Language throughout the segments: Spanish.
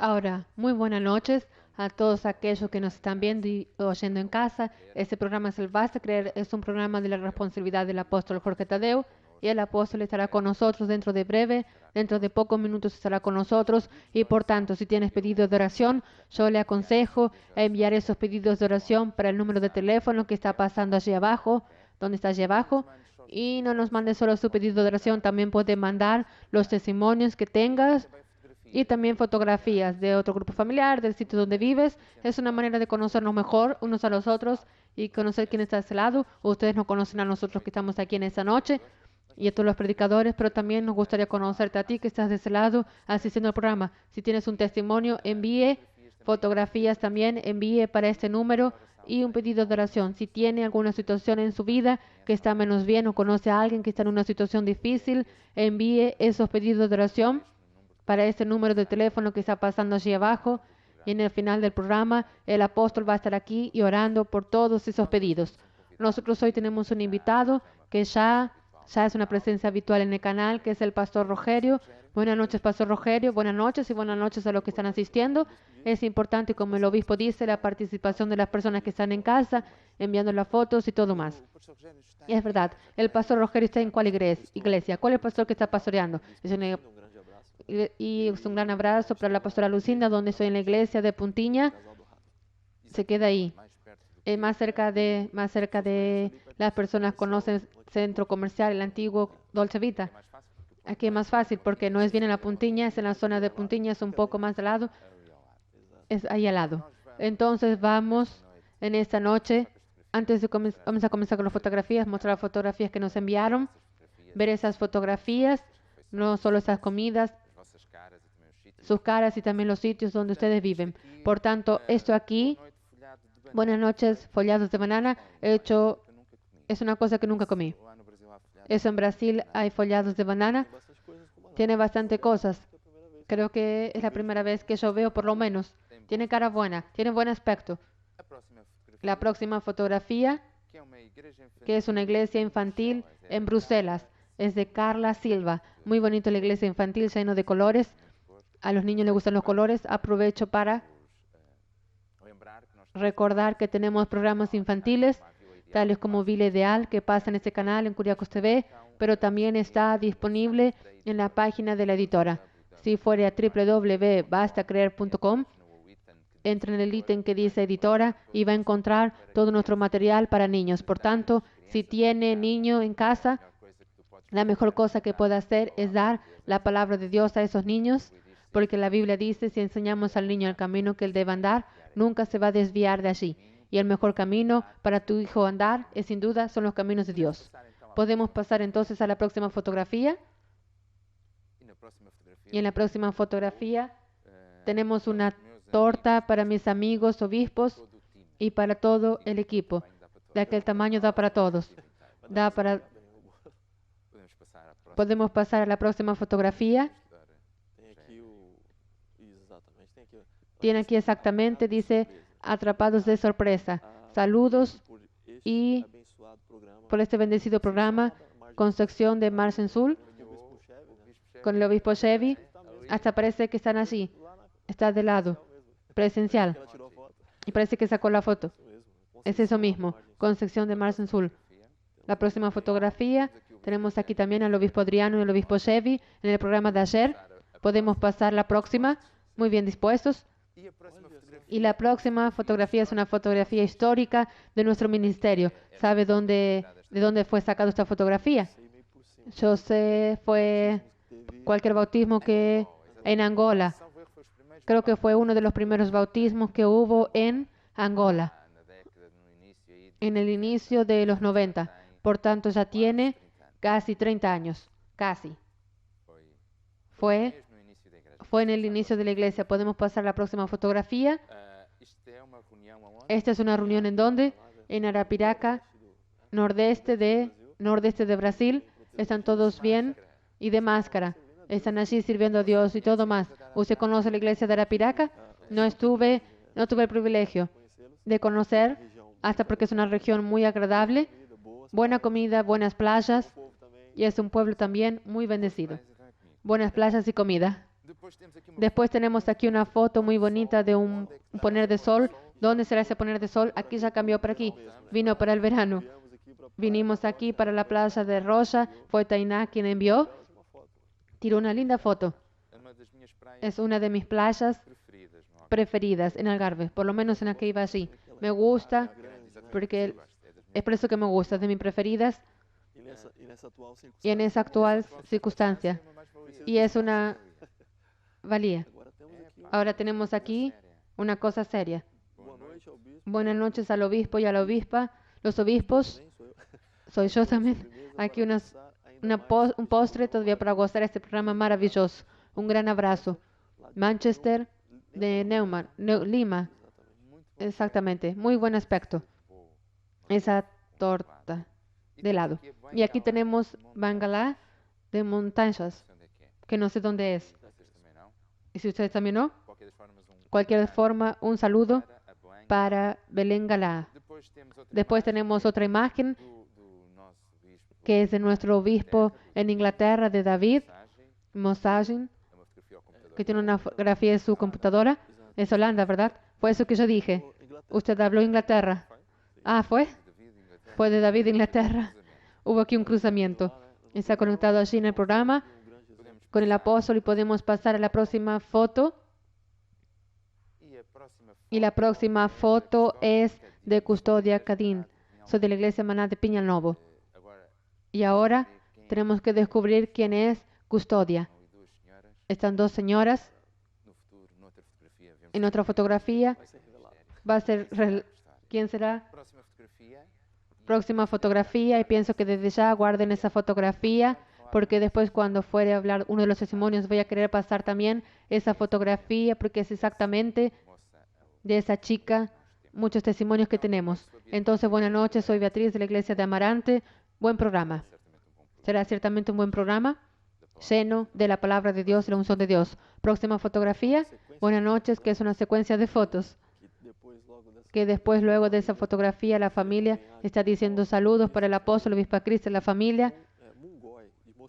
Ahora, muy buenas noches a todos aquellos que nos están viendo y oyendo en casa. Este programa es el Basta Creer, es un programa de la responsabilidad del apóstol Jorge Tadeo y el apóstol estará con nosotros dentro de breve, dentro de pocos minutos estará con nosotros y por tanto, si tienes pedidos de oración, yo le aconsejo enviar esos pedidos de oración para el número de teléfono que está pasando allí abajo, donde está allí abajo. Y no nos mande solo su pedido de oración, también puede mandar los testimonios que tengas y también fotografías de otro grupo familiar, del sitio donde vives. Es una manera de conocernos mejor unos a los otros y conocer quién está a ese lado. Ustedes nos conocen a nosotros que estamos aquí en esta noche y a todos los predicadores, pero también nos gustaría conocerte a ti que estás de ese lado asistiendo al programa. Si tienes un testimonio, envíe fotografías también, envíe para este número y un pedido de oración. Si tiene alguna situación en su vida que está menos bien o conoce a alguien que está en una situación difícil, envíe esos pedidos de oración para este número de teléfono que está pasando allí abajo. Y en el final del programa, el apóstol va a estar aquí y orando por todos esos pedidos. Nosotros hoy tenemos un invitado que ya es una presencia habitual en el canal, que es el pastor Rogerio. Buenas noches, pastor Rogerio. Buenas noches y buenas noches a los que están asistiendo. Es importante, como el obispo dice, la participación de las personas que están en casa, enviando las fotos y todo más. Y es verdad, el pastor Rogerio está en cuál iglesia. ¿Cuál es el pastor que está pastoreando? Y es un gran abrazo para la pastora Lucinda, donde estoy en la iglesia de Puntiña. Se queda ahí. Más cerca de las personas conocen centro comercial, el antiguo Dolce Vita. Aquí es más fácil porque no es bien en la Puntiña, es en la zona de Puntiña, es un poco más al lado, es ahí al lado. Entonces vamos en esta noche, antes de vamos a comenzar con las fotografías, mostrar las fotografías que nos enviaron, ver esas fotografías, no solo esas comidas, sus caras y también los sitios donde ustedes viven. Por tanto, esto aquí, buenas noches, follados de banana, es una cosa que nunca comí. Eso en Brasil hay follados de banana, tiene bastante cosas. Creo que es la primera vez que yo veo, por lo menos. Tiene cara buena, tiene buen aspecto. La próxima fotografía, que es una iglesia infantil en Bruselas, es de Carla Silva. Muy bonito la iglesia infantil, lleno de colores. A los niños les gustan los colores. Aprovecho para recordar que tenemos programas infantiles, tales como Vila Ideal, que pasa en este canal en Curiacos TV, pero también está disponible en la página de la editora. Si fuere a www.bastacreer.com, entre en el ítem que dice editora y va a encontrar todo nuestro material para niños. Por tanto, si tiene niño en casa, la mejor cosa que puede hacer es dar la palabra de Dios a esos niños, porque la Biblia dice, si enseñamos al niño el camino que él debe andar, nunca se va a desviar de allí. Y el mejor camino para tu hijo andar, es sin duda, son los caminos de Dios. Podemos pasar entonces a la próxima fotografía. Y en la próxima fotografía tenemos una torta para mis amigos obispos y para todo el equipo. De aquel tamaño da para todos. Podemos pasar a la próxima fotografía. Tiene aquí exactamente, dice, atrapados de sorpresa. Saludos y por este bendecido programa, con sección de Marcen Sul, con el obispo Chevy. Hasta parece que están allí. Está de lado, presencial. Y parece que sacó la foto. Es eso mismo, con sección de Marcen Sul. La próxima fotografía, tenemos aquí también al obispo Adriano y al obispo Chevy en el programa de ayer. Podemos pasar la próxima, muy bien dispuestos. Y la próxima fotografía es una fotografía histórica de nuestro ministerio. ¿Sabe de dónde fue sacada esta fotografía? Yo sé, fue cualquier bautismo que en Angola. Creo que fue uno de los primeros bautismos que hubo en Angola, en el inicio de los 90. Por tanto, ya tiene casi 30 años. Casi. Fue en el inicio de la iglesia. Podemos pasar a la próxima fotografía. Esta es una reunión en donde, en Arapiraca, nordeste de Brasil. Están todos bien y de máscara. Están allí sirviendo a Dios y todo más. ¿Usted conoce la iglesia de Arapiraca? No tuve el privilegio de conocer, hasta porque es una región muy agradable, buena comida, buenas playas, y es un pueblo también muy bendecido. Buenas playas y comida. Después tenemos aquí una foto muy bonita de un poner de sol. ¿Dónde será ese poner de sol? Aquí ya cambió para aquí. Vino para el verano. Vinimos aquí para la playa de Rocha. Fue Tainá quien envió. Tiró una linda foto. Es una de mis playas preferidas en Algarve, por lo menos en la que iba allí. Me gusta, porque es por eso que me gusta, de mis preferidas y en esa actual circunstancia. Y es una valía. Ahora tenemos aquí una cosa seria. Buenas noches al obispo y a la obispa. Los obispos, soy yo también. Aquí un postre todavía para gozar este programa maravilloso. Un gran abrazo. Manchester de Lima. Exactamente. Muy buen aspecto. Esa torta de helado. Y aquí tenemos Bangalá de montañas, que no sé dónde es. Y si ustedes también no, cualquier forma, un saludo para Belén Galá. Después tenemos otra imagen que es de nuestro obispo en Inglaterra, de David Mosagin, que tiene una fotografía en su computadora. Es Holanda, ¿verdad? Fue eso que yo dije. Usted habló Inglaterra. Ah, ¿fue? Fue de David, Inglaterra. Hubo aquí un cruzamiento. Está conectado allí en el programa con el apóstol y podemos pasar a la próxima foto. Y la próxima foto es de Custodia Cadín. Soy de la iglesia Maná de Piñalnovo. Y ahora tenemos que descubrir quién es Custodia. Están dos señoras. En otra fotografía va a ser... ¿Quién será? Próxima fotografía, y pienso que desde ya guarden esa fotografía, porque después cuando fuere a hablar uno de los testimonios voy a querer pasar también esa fotografía, porque es exactamente de esa chica muchos testimonios que tenemos. Entonces, buenas noches, soy Beatriz de la iglesia de Amarante. Buen programa. Será ciertamente un buen programa, lleno de la palabra de Dios y la unción de Dios. Próxima fotografía, buenas noches, que es una secuencia de fotos. Que después, luego de esa fotografía, la familia está diciendo saludos para el apóstol, obispa Cristo y la familia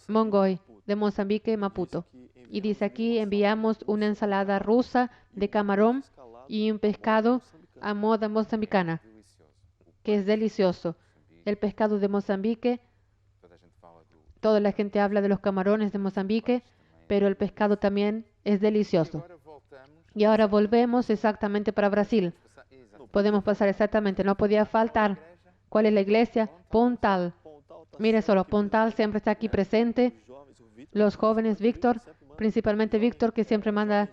Mongoy, de Mozambique, Maputo. Y dice aquí, enviamos una ensalada rusa de camarón y un pescado a moda mozambicana, que es delicioso. El pescado de Mozambique, toda la gente habla de los camarones de Mozambique, pero el pescado también es delicioso. Y ahora volvemos exactamente para Brasil. Podemos pasar exactamente, no podía faltar. ¿Cuál es la iglesia? Pontal. Mire solo, Pontal siempre está aquí presente. Los jóvenes, Víctor, principalmente Víctor, que siempre manda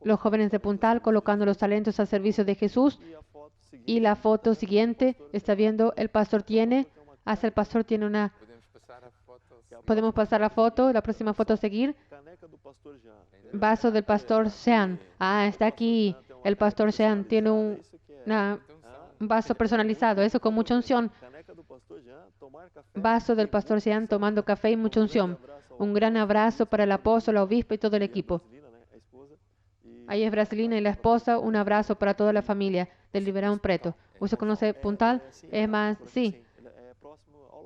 los jóvenes de Puntal colocando los talentos al servicio de Jesús. Y la foto siguiente, está viendo, el pastor tiene una... Podemos pasar la foto, la próxima foto a seguir. Vaso del pastor Sean. Ah, está aquí. El pastor Sean tiene un vaso personalizado, eso con mucha unción. Vaso del pastor Sean tomando café y mucha unción. Un gran abrazo para el apóstol, la obispa y todo el equipo. Ahí es Brasilina y la esposa. Un abrazo para toda la familia del Ribeirão Preto. ¿Usted conoce Puntal? Es más, sí.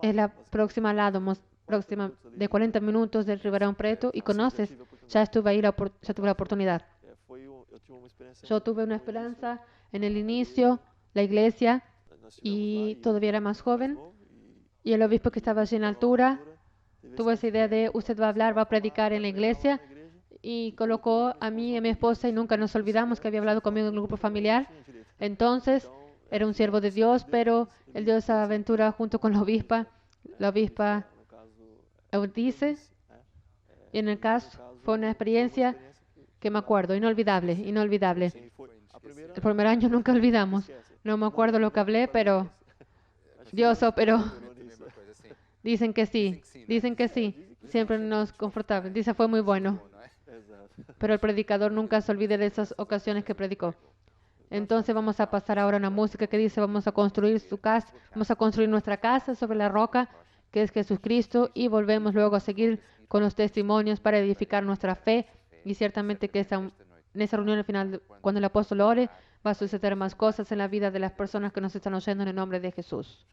Es la próxima al lado, próxima de 40 minutos del Ribeirão Preto. Y conoces, ya estuve ahí, ya tuve la oportunidad. Yo tuve una esperanza en el inicio, la iglesia, y todavía era más joven. Y el obispo que estaba allí en altura tuvo esa idea de, usted va a hablar, va a predicar en la iglesia. Y colocó a mí y a mi esposa, y nunca nos olvidamos que había hablado conmigo en un grupo familiar. Entonces, era un siervo de Dios, pero él dio esa aventura junto con la obispa Eunice. Y en el caso, fue una experiencia que me acuerdo, inolvidable, inolvidable. El primer año nunca olvidamos. No me acuerdo lo que hablé, pero Dios operó. Dicen que sí, siempre nos confortable. Dice, fue muy bueno. Pero el predicador nunca se olvide de esas ocasiones que predicó. Entonces vamos a pasar ahora a una música que dice, vamos a construir su casa, vamos a construir nuestra casa sobre la roca, que es Jesucristo, y volvemos luego a seguir con los testimonios para edificar nuestra fe. Y ciertamente que en esa reunión al final, cuando el apóstol ore, va a suceder más cosas en la vida de las personas que nos están oyendo en el nombre de Jesús.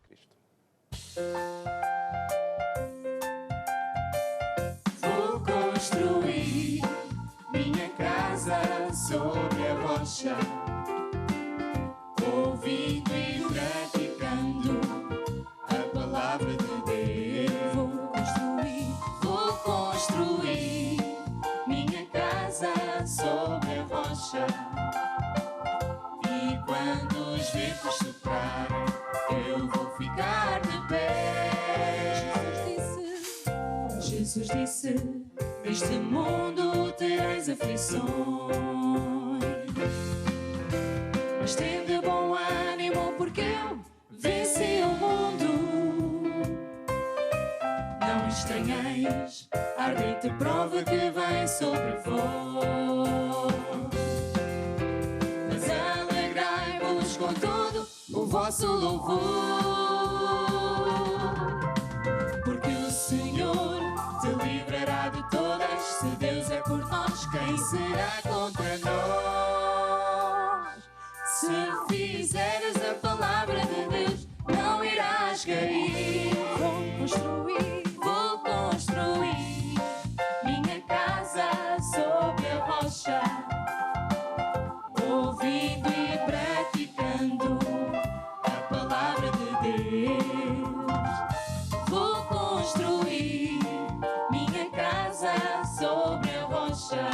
Vou construir minha sobre a rocha, ouvindo e praticando a palavra de Deus. Vou construir minha casa sobre a rocha, e quando os ventos soprarem, eu vou ficar de pé. Jesus disse, neste mundo terás aflições, mas tem de bom ânimo, porque eu venci o mundo. Não estranheis a ardente prova que vem sobre vós, mas alegrai-vos com todo o vosso louvor, porque o Senhor te livrará de todas. Se Deus é por nós, quem será contra nós? Se fizeres a palavra de Deus, não irás cair. Vou construir minha casa sobre a rocha, ouvindo e praticando a palavra de Deus. Vou construir minha casa sobre a rocha,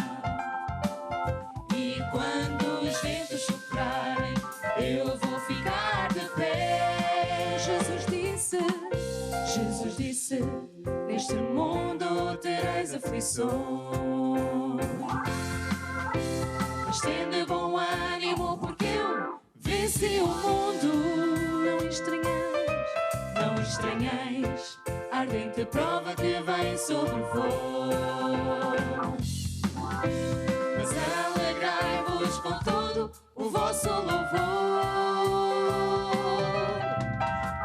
e quando os ventos soprarem, eu vou ficar de pé. Jesus disse, neste mundo tereis aflições, mas tende bom ânimo, porque eu venci o mundo. Não estranheis a ardente prova que vem sobre vós, mas alegrai-vos com todo o vosso louvor,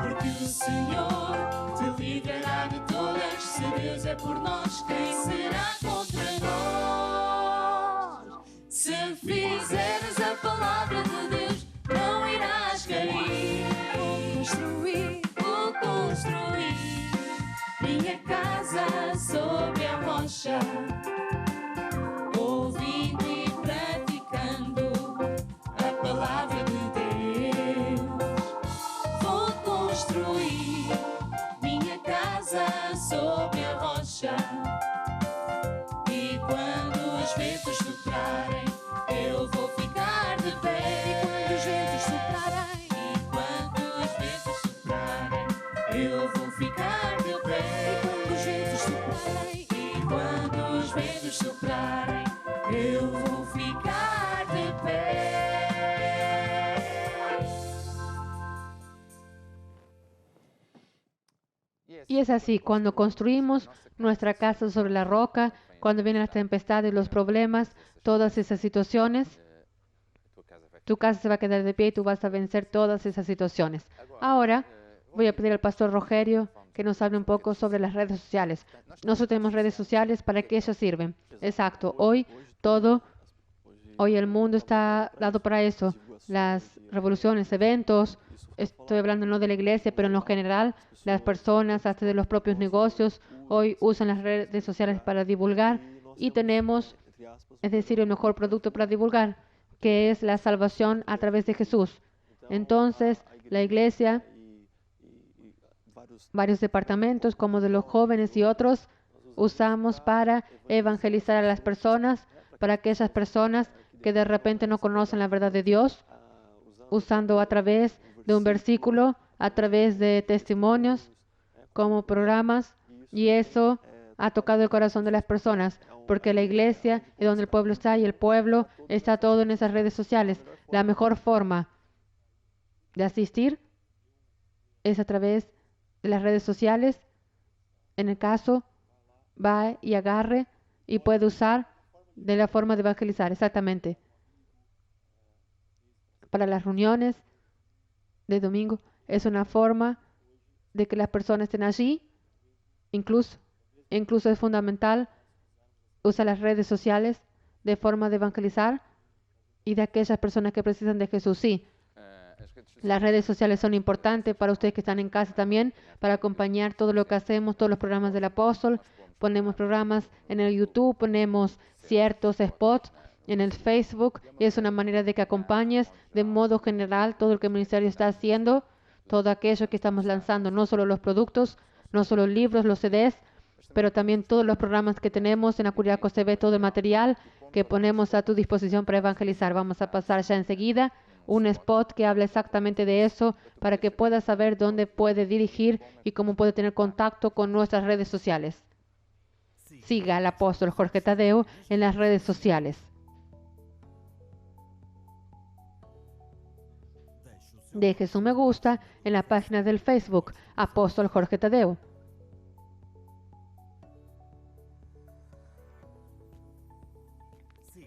porque o Senhor te livrará de todas. Se Deus é por nós, quem será contra nós? Se fizeres a palavra de Deus, não irás cair. Vou construir minha casa sobre a rocha, ouvindo e praticando a palavra de Deus. Vou construir minha casa sobre a rocha, e quando os ventos soprarem, eu vou ficar de pé. E quando os ventos soprarem, eu vou ficar de pé. E quando os ventos soprarem, eu vou ficar de pé. Y es así, cuando construimos nuestra casa sobre la roca, cuando vienen las tempestades, los problemas, todas esas situaciones, tu casa se va a quedar de pie y tú vas a vencer todas esas situaciones. Ahora voy a pedir al pastor Rogerio que nos hable un poco sobre las redes sociales. Nosotros tenemos redes sociales, ¿para qué ellas sirven? Exacto, hoy el mundo está dado para eso. Las revoluciones, eventos, estoy hablando no de la iglesia, pero en lo general, las personas, hasta de los propios negocios, hoy usan las redes sociales para divulgar, y tenemos, es decir, el mejor producto para divulgar, que es la salvación a través de Jesús. Entonces, la iglesia, varios departamentos como de los jóvenes y otros, usamos para evangelizar a las personas, para que esas personas que de repente no conocen la verdad de Dios, usando a través de un versículo, a través de testimonios, como programas, y eso ha tocado el corazón de las personas, porque la iglesia es donde el pueblo está, y el pueblo está todo en esas redes sociales. La mejor forma de asistir es a través de las redes sociales. En el caso, va y agarre y puede usar de la forma de evangelizar, exactamente. Para las reuniones de domingo es una forma de que las personas estén allí. Incluso es fundamental usar las redes sociales de forma de evangelizar y de aquellas personas que precisan de Jesús. Sí, las redes sociales son importantes para ustedes que están en casa también, para acompañar todo lo que hacemos, todos los programas del apóstol. Ponemos programas en el YouTube, ponemos ciertos spots en el Facebook, y es una manera de que acompañes de modo general todo lo que el ministerio está haciendo, todo aquello que estamos lanzando, no solo los productos, no solo libros, los CDs, pero también todos los programas que tenemos en Acuriaco CB, todo el material que ponemos a tu disposición para evangelizar. Vamos a pasar ya enseguida un spot que habla exactamente de eso para que puedas saber dónde puede dirigir y cómo puede tener contacto con nuestras redes sociales. Siga al apóstol Jorge Tadeo en las redes sociales. Deje su me gusta en la página del Facebook, Apóstol Jorge Tadeo.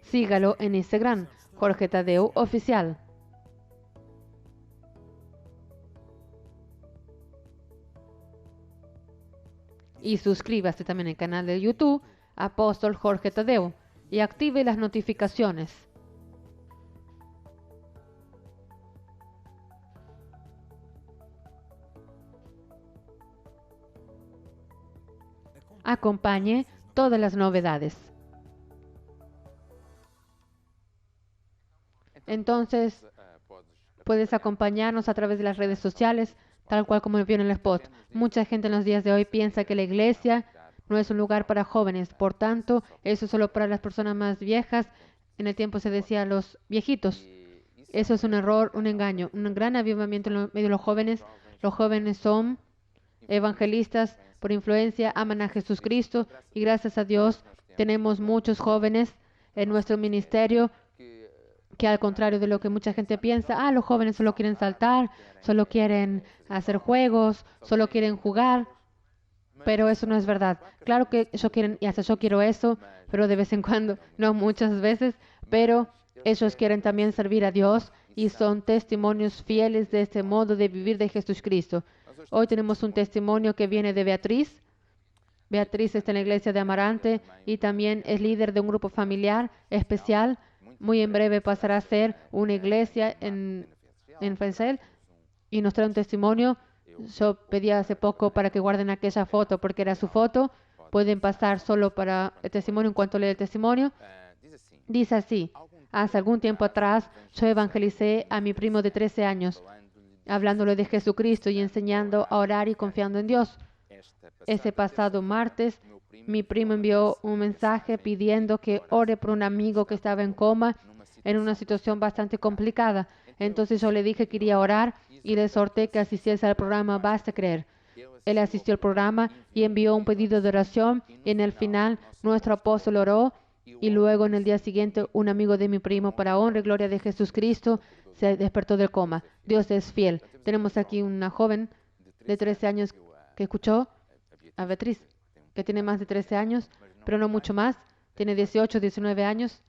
Sígalo en Instagram, Jorge Tadeo Oficial. Y suscríbase también al canal de YouTube, Apóstol Jorge Tadeo, y active las notificaciones. Acompañe todas las novedades. Entonces, puedes acompañarnos a través de las redes sociales, tal cual como vio en el spot. Mucha gente en los días de hoy piensa que la iglesia no es un lugar para jóvenes, por tanto, eso es solo para las personas más viejas. En el tiempo se decía los viejitos. Eso es un error, un engaño, un gran avivamiento en medio de los jóvenes. Los jóvenes son evangelistas por influencia, aman a Jesús Cristo y gracias a Dios tenemos muchos jóvenes en nuestro ministerio que al contrario de lo que mucha gente piensa, los jóvenes solo quieren saltar, solo quieren hacer juegos, solo quieren jugar, pero eso no es verdad. Claro que ellos quieren, y hasta yo quiero eso, pero de vez en cuando, no muchas veces, pero ellos quieren también servir a Dios y son testimonios fieles de este modo de vivir de Jesucristo. Hoy tenemos un testimonio que viene de Beatriz. Beatriz está en la iglesia de Amarante y también es líder de un grupo familiar especial. Muy en breve pasará a ser una iglesia en Fencel y nos trae un testimonio. Yo pedí hace poco para que guarden aquella foto porque era su foto. Pueden pasar solo para el testimonio en cuanto lee el testimonio. Dice así: hace algún tiempo atrás yo evangelicé a mi primo de 13 años, hablándole de Jesucristo y enseñando a orar y confiando en Dios. Ese pasado martes, mi primo envió un mensaje pidiendo que ore por un amigo que estaba en coma en una situación bastante complicada. Entonces yo le dije que quería orar y le exhorté que asistiese al programa Basta Creer. Él asistió al programa y envió un pedido de oración y en el final nuestro apóstol oró y luego en el día siguiente un amigo de mi primo, para honra y gloria de Jesucristo, se despertó del coma. Dios es fiel. Tenemos aquí una joven de 13 años que escuchó a Beatriz, que tiene más de 13 años, pero no mucho más. Tiene 18, 19 años.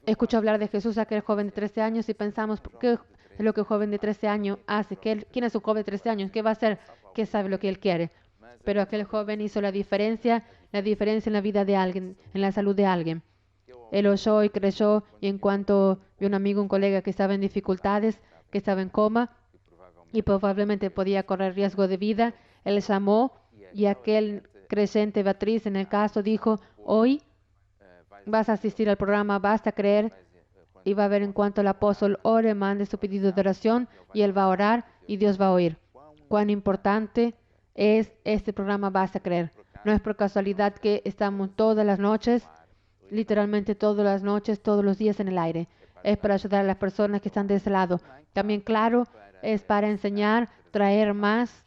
Escuchó hablar de Jesús a aquel joven de 13 años y pensamos, ¿qué es lo que un joven de 13 años hace? ¿Quién es un joven de 13 años? ¿Qué va a hacer? ¿Qué sabe lo que él quiere? Pero aquel joven hizo la diferencia en la vida de alguien, en la salud de alguien. Él oyó y creyó, y en cuanto vio un amigo, un colega que estaba en dificultades, que estaba en coma y probablemente podía correr riesgo de vida, él llamó y aquel creyente, Beatriz en el caso, dijo: hoy vas a asistir al programa Basta Creer y va a ver en cuanto el apóstol ore, mande su pedido de oración y él va a orar y Dios va a oír. Cuán importante es este programa Basta Creer. No es por casualidad que estamos todas las noches, literalmente todas las noches, todos los días en el aire. Es para ayudar a las personas que están de ese lado. También, claro, es para enseñar, traer más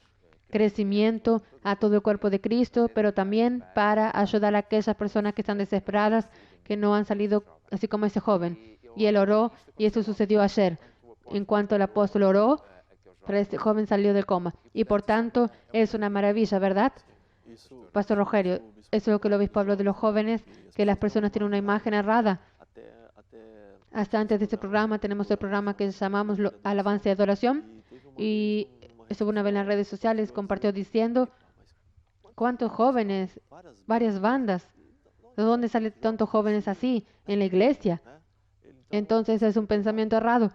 crecimiento a todo el cuerpo de Cristo, pero también para ayudar a aquellas personas que están desesperadas, que no han salido, así como ese joven. Y él oró, y eso sucedió ayer. En cuanto el apóstol oró, para este joven salió del coma. Y por tanto, es una maravilla, ¿verdad? Pastor Rogelio, eso es lo que el obispo habló de los jóvenes, que las personas tienen una imagen errada. Hasta antes de este programa tenemos el programa que llamamos Alabanza y Adoración, y estuvo una vez en las redes sociales, compartió diciendo: ¿cuántos jóvenes? Varias bandas. ¿De dónde salen tantos jóvenes así? En la iglesia. Entonces es un pensamiento errado.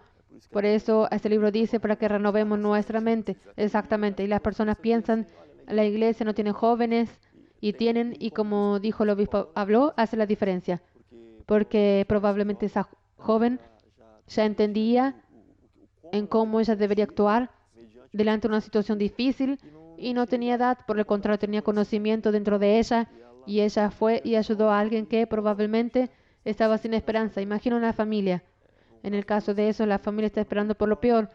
Por eso este libro dice para que renovemos nuestra mente. Exactamente. Y las personas piensan, la iglesia no tiene jóvenes, y como dijo el obispo, habló, hace la diferencia. porque probablemente esa joven ya entendía en cómo ella debería actuar delante de una situación difícil y no tenía edad, por el contrario, tenía conocimiento dentro de ella y ella fue y ayudó a alguien que probablemente estaba sin esperanza. Imagina una familia. En el caso de eso, la familia está esperando por lo peor,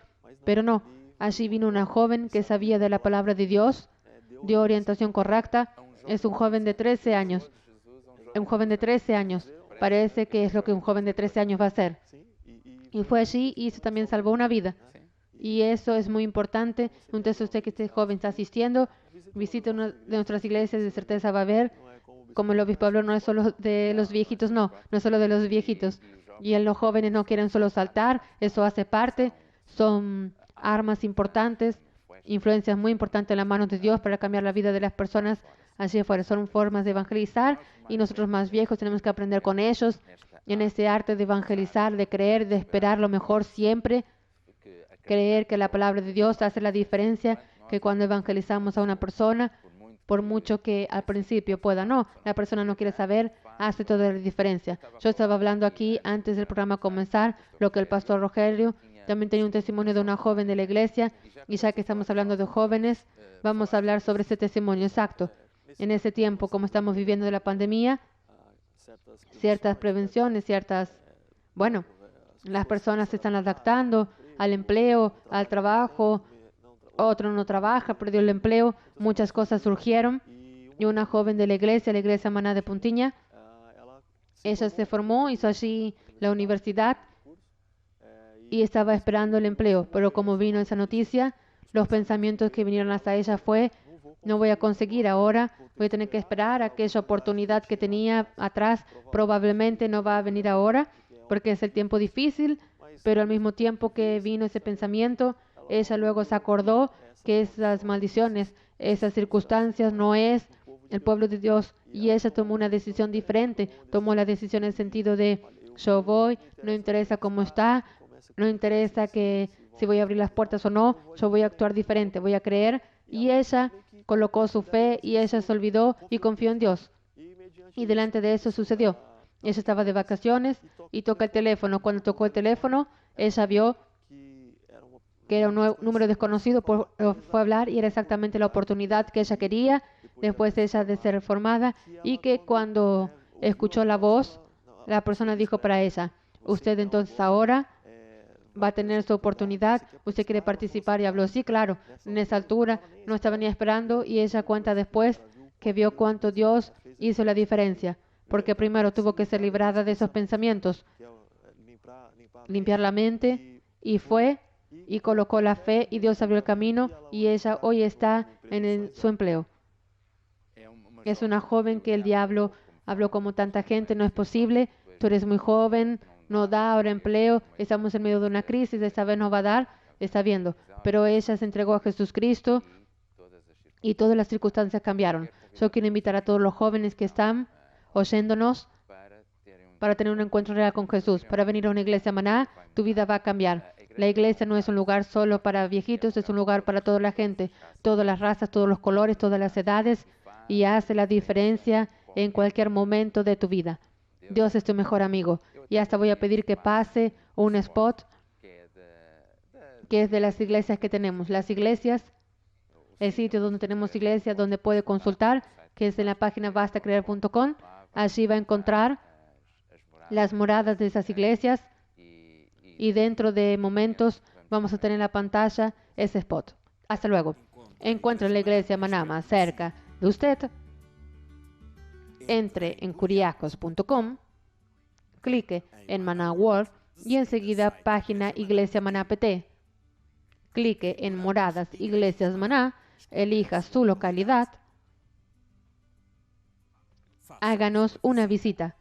pero no. Allí vino una joven que sabía de la palabra de Dios, dio orientación correcta. Es un joven de 13 años. Un joven de 13 años. Parece que es lo que un joven de 13 años va a hacer. Y fue allí y eso también salvó una vida. Y eso es muy importante. Entonces usted que este joven está asistiendo, visite una de nuestras iglesias, de certeza va a ver. Como el obispo habló, no es solo de los viejitos, no es solo de los viejitos. Y los jóvenes no quieren solo saltar, eso hace parte. Son armas importantes, influencias muy importantes en las manos de Dios para cambiar la vida de las personas allí afuera. Son formas de evangelizar y nosotros más viejos tenemos que aprender con ellos en ese arte de evangelizar, de creer, de esperar lo mejor siempre. Creer que la palabra de Dios hace la diferencia, que cuando evangelizamos a una persona, por mucho que al principio pueda no, la persona no quiere saber, hace toda la diferencia. Yo estaba hablando aquí antes del programa comenzar, lo que el pastor Rogelio también tenía un testimonio de una joven de la iglesia, y ya que estamos hablando de jóvenes, vamos a hablar sobre ese testimonio exacto. En ese tiempo, como estamos viviendo de la pandemia, ciertas prevenciones, las personas se están adaptando al empleo, al trabajo, otro no trabaja, perdió el empleo, muchas cosas surgieron. Y una joven de la iglesia Maná de Puntiña, ella se formó, hizo allí la universidad y estaba esperando el empleo. Pero como vino esa noticia, los pensamientos que vinieron hasta ella fue, no voy a conseguir ahora, voy a tener que esperar. Aquella oportunidad que tenía atrás probablemente no va a venir ahora, porque es el tiempo difícil. Pero al mismo tiempo que vino ese pensamiento, ella luego se acordó que esas maldiciones, esas circunstancias no es el pueblo de Dios. Y ella tomó una decisión diferente. Tomó la decisión en el sentido de, yo voy, no interesa cómo está, no interesa que si voy a abrir las puertas o no, yo voy a actuar diferente, voy a creer. Y ella colocó su fe y ella se olvidó y confió en Dios. Y delante de eso sucedió. Ella estaba de vacaciones y toca el teléfono. Cuando tocó el teléfono, ella vio que era un número desconocido, fue a hablar y era exactamente la oportunidad que ella quería después de ella de ser formada, y que cuando escuchó la voz, la persona dijo para ella, usted entonces ahora va a tener su oportunidad, usted quiere participar, y habló, sí, claro, en esa altura no estaba ni esperando, y ella cuenta después que vio cuánto Dios hizo la diferencia, porque primero tuvo que ser librada de esos pensamientos, limpiar la mente, y fue y colocó la fe y Dios abrió el camino y ella hoy está en su empleo. Es una joven que el diablo habló como tanta gente, no es posible, tú eres muy joven, no da ahora empleo, estamos en medio de una crisis, esta vez no va a dar, está viendo. Pero ella se entregó a Jesucristo y todas las circunstancias cambiaron. Yo quiero invitar a todos los jóvenes que están oyéndonos para tener un encuentro real con Jesús, para venir a una iglesia Maná, tu vida va a cambiar. La iglesia no es un lugar solo para viejitos, es un lugar para toda la gente, todas las razas, todos los colores, todas las edades, y hace la diferencia en cualquier momento de tu vida. Dios es tu mejor amigo. Y hasta voy a pedir que pase un spot que es de las iglesias que tenemos. Las iglesias, el sitio donde tenemos iglesias, donde puede consultar, que es en la página bastacreer.com. Allí va a encontrar las moradas de esas iglesias. Y dentro de momentos vamos a tener en la pantalla ese spot. Hasta luego. Encuentre la iglesia Manama cerca de usted. Entre en curiacos.com, clique en Maná World y enseguida página Iglesia Maná PT. Clique en Moradas Iglesias Maná, elija su localidad. Háganos una visita.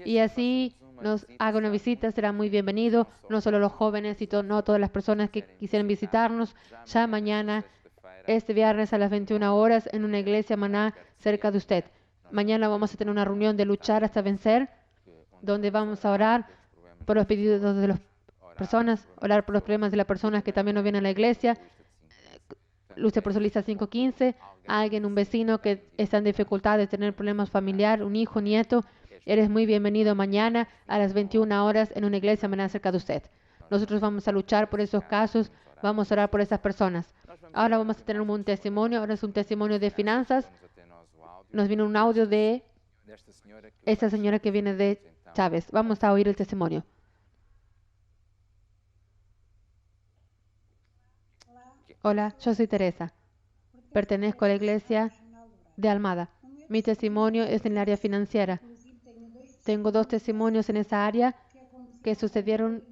Y así nos haga una visita, será muy bienvenido, no solo los jóvenes, no todas las personas que quisieran visitarnos. Ya mañana, este viernes a las 21 horas, en una iglesia Maná cerca de usted. Mañana vamos a tener una reunión de luchar hasta vencer, donde vamos a orar por los pedidos de las personas, orar por los problemas de las personas que también no vienen a la iglesia, Luce por su lista 515. Alguien, un vecino que está en dificultad de tener problemas familiares, un hijo, nieto. Eres muy bienvenido mañana a las 21 horas en una iglesia mañana cerca de usted. Nosotros vamos a luchar por esos casos. Vamos a orar por esas personas. Ahora vamos a tener un testimonio. Ahora es un testimonio de finanzas. Nos viene un audio de esa señora que viene de Chávez. Vamos a oír el testimonio. Hola, yo soy Teresa. Pertenezco a la iglesia de Almada. Mi testimonio es en el área financiera. Tengo 2 testimonios en esa área que sucedieron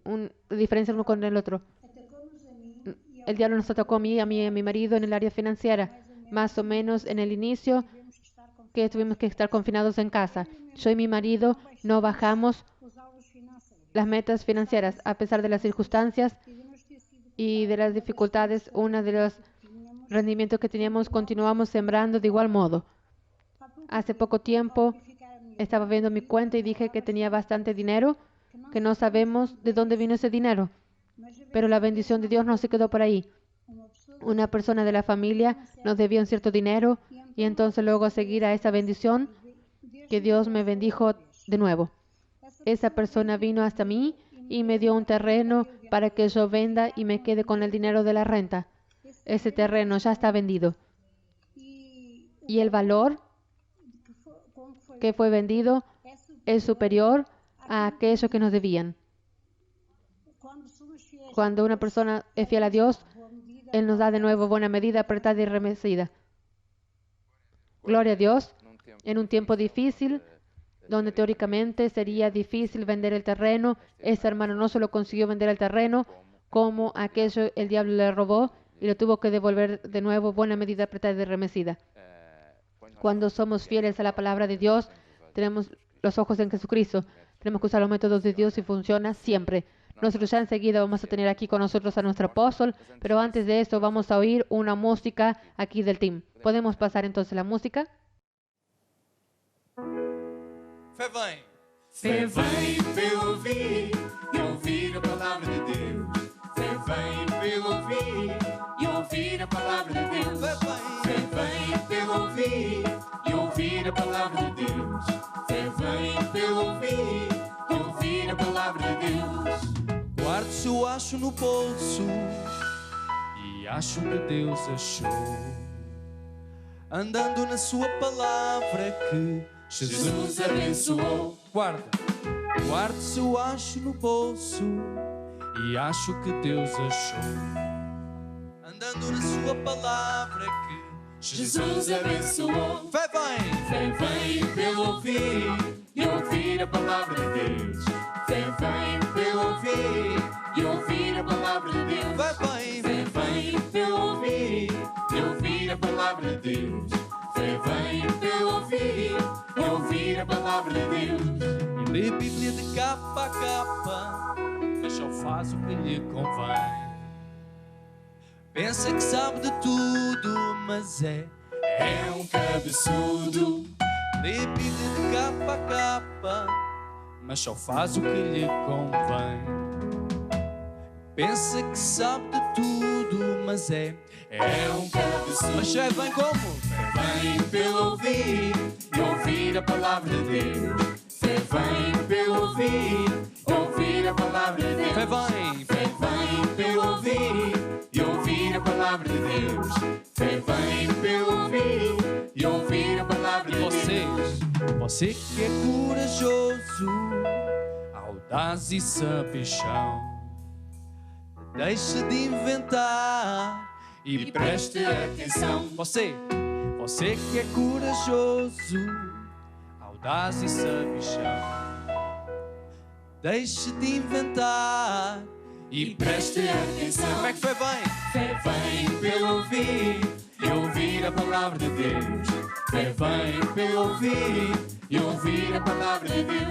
una diferencia uno con el otro. El diablo nos atacó a mí y a mi marido en el área financiera. Más o menos en el inicio que tuvimos que estar confinados en casa. Yo y mi marido no bajamos las metas financieras a pesar de las circunstancias y de las dificultades. Uno de los rendimientos que teníamos, continuamos sembrando de igual modo. Hace poco tiempo estaba viendo mi cuenta y dije que tenía bastante dinero, que no sabemos de dónde vino ese dinero. Pero la bendición de Dios no se quedó por ahí. Una persona de la familia nos debía un cierto dinero y entonces luego seguir a esa bendición que Dios me bendijo de nuevo. Esa persona vino hasta mí y me dio un terreno para que yo venda y me quede con el dinero de la renta. Ese terreno ya está vendido. Y el valor que fue vendido es superior a aquello que nos debían. Cuando una persona es fiel a Dios, Él nos da de nuevo buena medida, apretada y remecida. Gloria a Dios. En un tiempo difícil, donde teóricamente sería difícil vender el terreno, ese hermano no solo consiguió vender el terreno, como aquello el diablo le robó y lo tuvo que devolver de nuevo buena medida, apretada y remecida. Cuando somos fieles a la palabra de Dios, tenemos los ojos en Jesucristo. Tenemos que usar los métodos de Dios y funciona siempre. Nosotros ya enseguida vamos a tener aquí con nosotros a nuestro apóstol, pero antes de esto vamos a oír una música aquí del team. ¿Podemos pasar entonces la música? Fé vem. Fé vem pelo ouvir e ouvir a palavra de Deus. Fé vem pelo ouvir e ouvir a palavra de Deus. Fé vem pelo ouvir e ouvir a palavra de Deus. Fé vem pelo ouvir e ouvir a palavra de Deus. Guardo se eu acho no bolso e acho que Deus achou. Andando na sua palavra que Jesus abençoou. Guardo se eu acho no bolso e acho que Deus achou. Andando na sua palavra que Jesus abençoou. Fé vem pelo ouvir e ouvir a palavra de Deus. Fé vem pelo ouvir e ouvir a palavra de Deus. Fé vem pelo ouvir e ouvir a palavra de Deus. Fé vem pelo ouvir e ouvir a palavra de Deus. E lê a Bíblia de capa a capa, mas só faz o que lhe convém. Pensa que sabe de tudo, mas é um cabeçudo. Lê a Bíblia de capa a capa, mas só faz o que lhe convém. Pensa que sabe de tudo, mas é um cabeçudo. Mas já vem como? Vem pelo ouvir e ouvir a palavra de Deus. Fé vem pelo ouvir e ouvir a palavra de Deus. Fé vem pelo ouvir e ouvir a palavra de Deus. Fé vem pelo ouvir e ouvir a palavra de Deus. Você que é corajoso, audaz e sabichão, deixe de inventar e preste atenção. Você que é corajoso, audaz e sabichão, deixe de inventar e preste atenção. Como é que foi bem? Fé vem pelo ouvir e ouvir a palavra de Deus. Fé vem pelo ouvir e ouvir a palavra de Deus.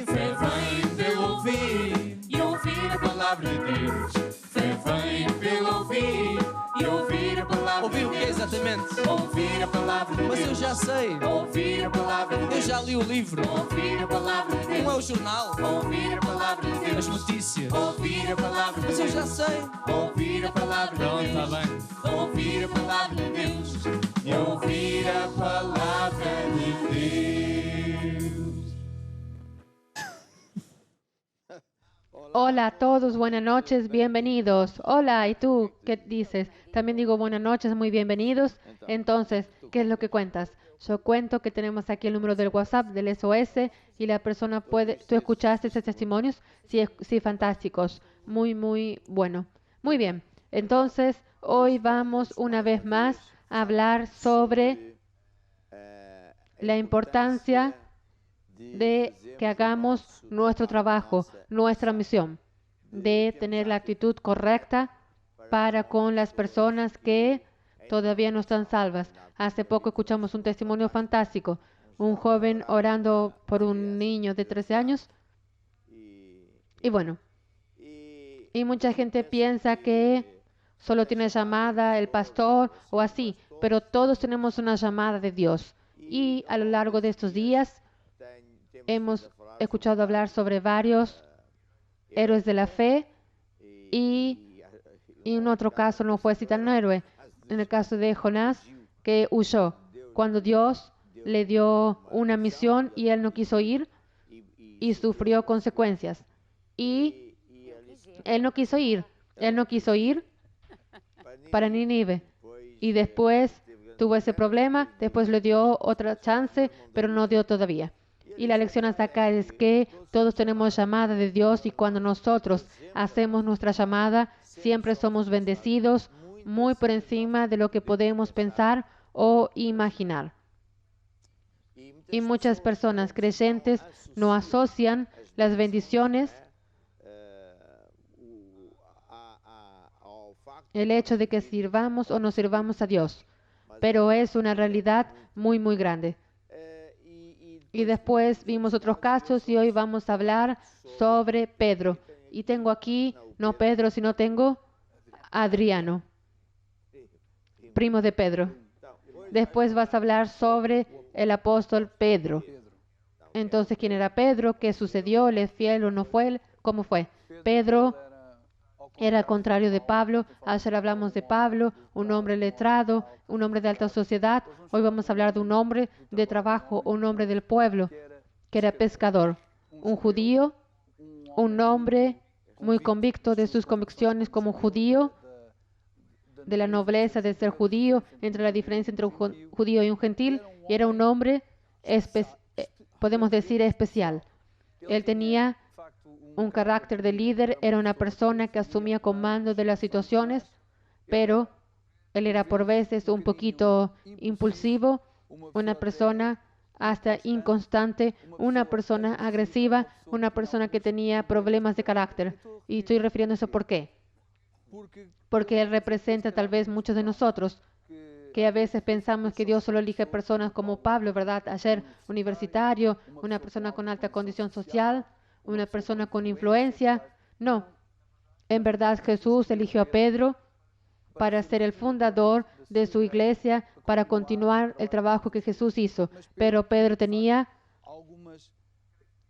Fé vem pelo ouvir e ouvir a palavra de Deus. Fé vem pelo ouvir e ouvir a palavra de Deus. Ouviu o que é Exatamente. Ouvir a palavra de Mas eu Deus. já sei. Ouvir a palavra de Eu Deus. já li o livro. Ouvir a palavra de Não é o Deus. jornal. Ouvir a palavra de As Deus. notícias. Ouvir a palavra de Mas eu já Deus. sei. Ouvir a palavra de Pronto, Deus. está bem. Ouvir a palavra de Deus. E ouvir a palavra de Deus. Hola a todos, buenas noches, bienvenidos. Hola, ¿y tú qué dices? También digo buenas noches, muy bienvenidos. Entonces, ¿qué es lo que cuentas? Yo cuento que tenemos aquí el número del WhatsApp del SOS y la persona puede... ¿Tú escuchaste esos testimonios? Sí, sí, fantásticos. Muy bueno. Muy bien. Entonces, hoy vamos una vez más a hablar sobre la importancia de que hagamos nuestro trabajo, nuestra misión, de tener la actitud correcta para con las personas que todavía no están salvas. Hace poco escuchamos un testimonio fantástico, un joven orando por un niño de 13 años. Y bueno, y mucha gente piensa que solo tiene llamada el pastor o así, pero todos tenemos una llamada de Dios. Y a lo largo de estos días hemos escuchado hablar sobre varios héroes de la fe y en otro caso no fue así tan héroe. En el caso de Jonás, que huyó cuando Dios le dio una misión y él no quiso ir y sufrió consecuencias. Y él no quiso ir para Nínive. Y después tuvo ese problema, después le dio otra chance, pero no dio todavía. Y la lección hasta acá es que todos tenemos llamada de Dios y cuando nosotros hacemos nuestra llamada, siempre somos bendecidos muy por encima de lo que podemos pensar o imaginar. Y muchas personas creyentes no asocian las bendiciones, el hecho de que sirvamos o no sirvamos a Dios, pero es una realidad muy grande. Y después vimos otros casos y hoy vamos a hablar sobre Pedro. Y tengo aquí, no Pedro, sino tengo Adriano, primo de Pedro. Después vas a hablar sobre el apóstol Pedro. Entonces, ¿quién era Pedro? ¿Qué sucedió? ¿Le es fiel o no fue? ¿Cómo fue? Pedro era al contrario de Pablo. Ayer hablamos de Pablo, un hombre letrado, un hombre de alta sociedad. Hoy vamos a hablar de un hombre de trabajo, un hombre del pueblo, que era pescador. Un judío, un hombre muy convicto de sus convicciones como judío, de la nobleza de ser judío, entre la diferencia entre un judío y un gentil. Y era un hombre, podemos decir, especial. Él tenía un carácter de líder, era una persona que asumía comando de las situaciones, pero él era por veces un poquito impulsivo, una persona hasta inconstante, una persona agresiva, una persona que tenía problemas de carácter. Y estoy refiriéndose por qué. Porque él representa tal vez muchos de nosotros, que a veces pensamos que Dios solo elige personas como Pablo, ¿verdad? Ayer, universitario, una persona con alta condición social, una persona con influencia. No, en verdad Jesús eligió a Pedro para ser el fundador de su iglesia, para continuar el trabajo que Jesús hizo. Pero Pedro tenía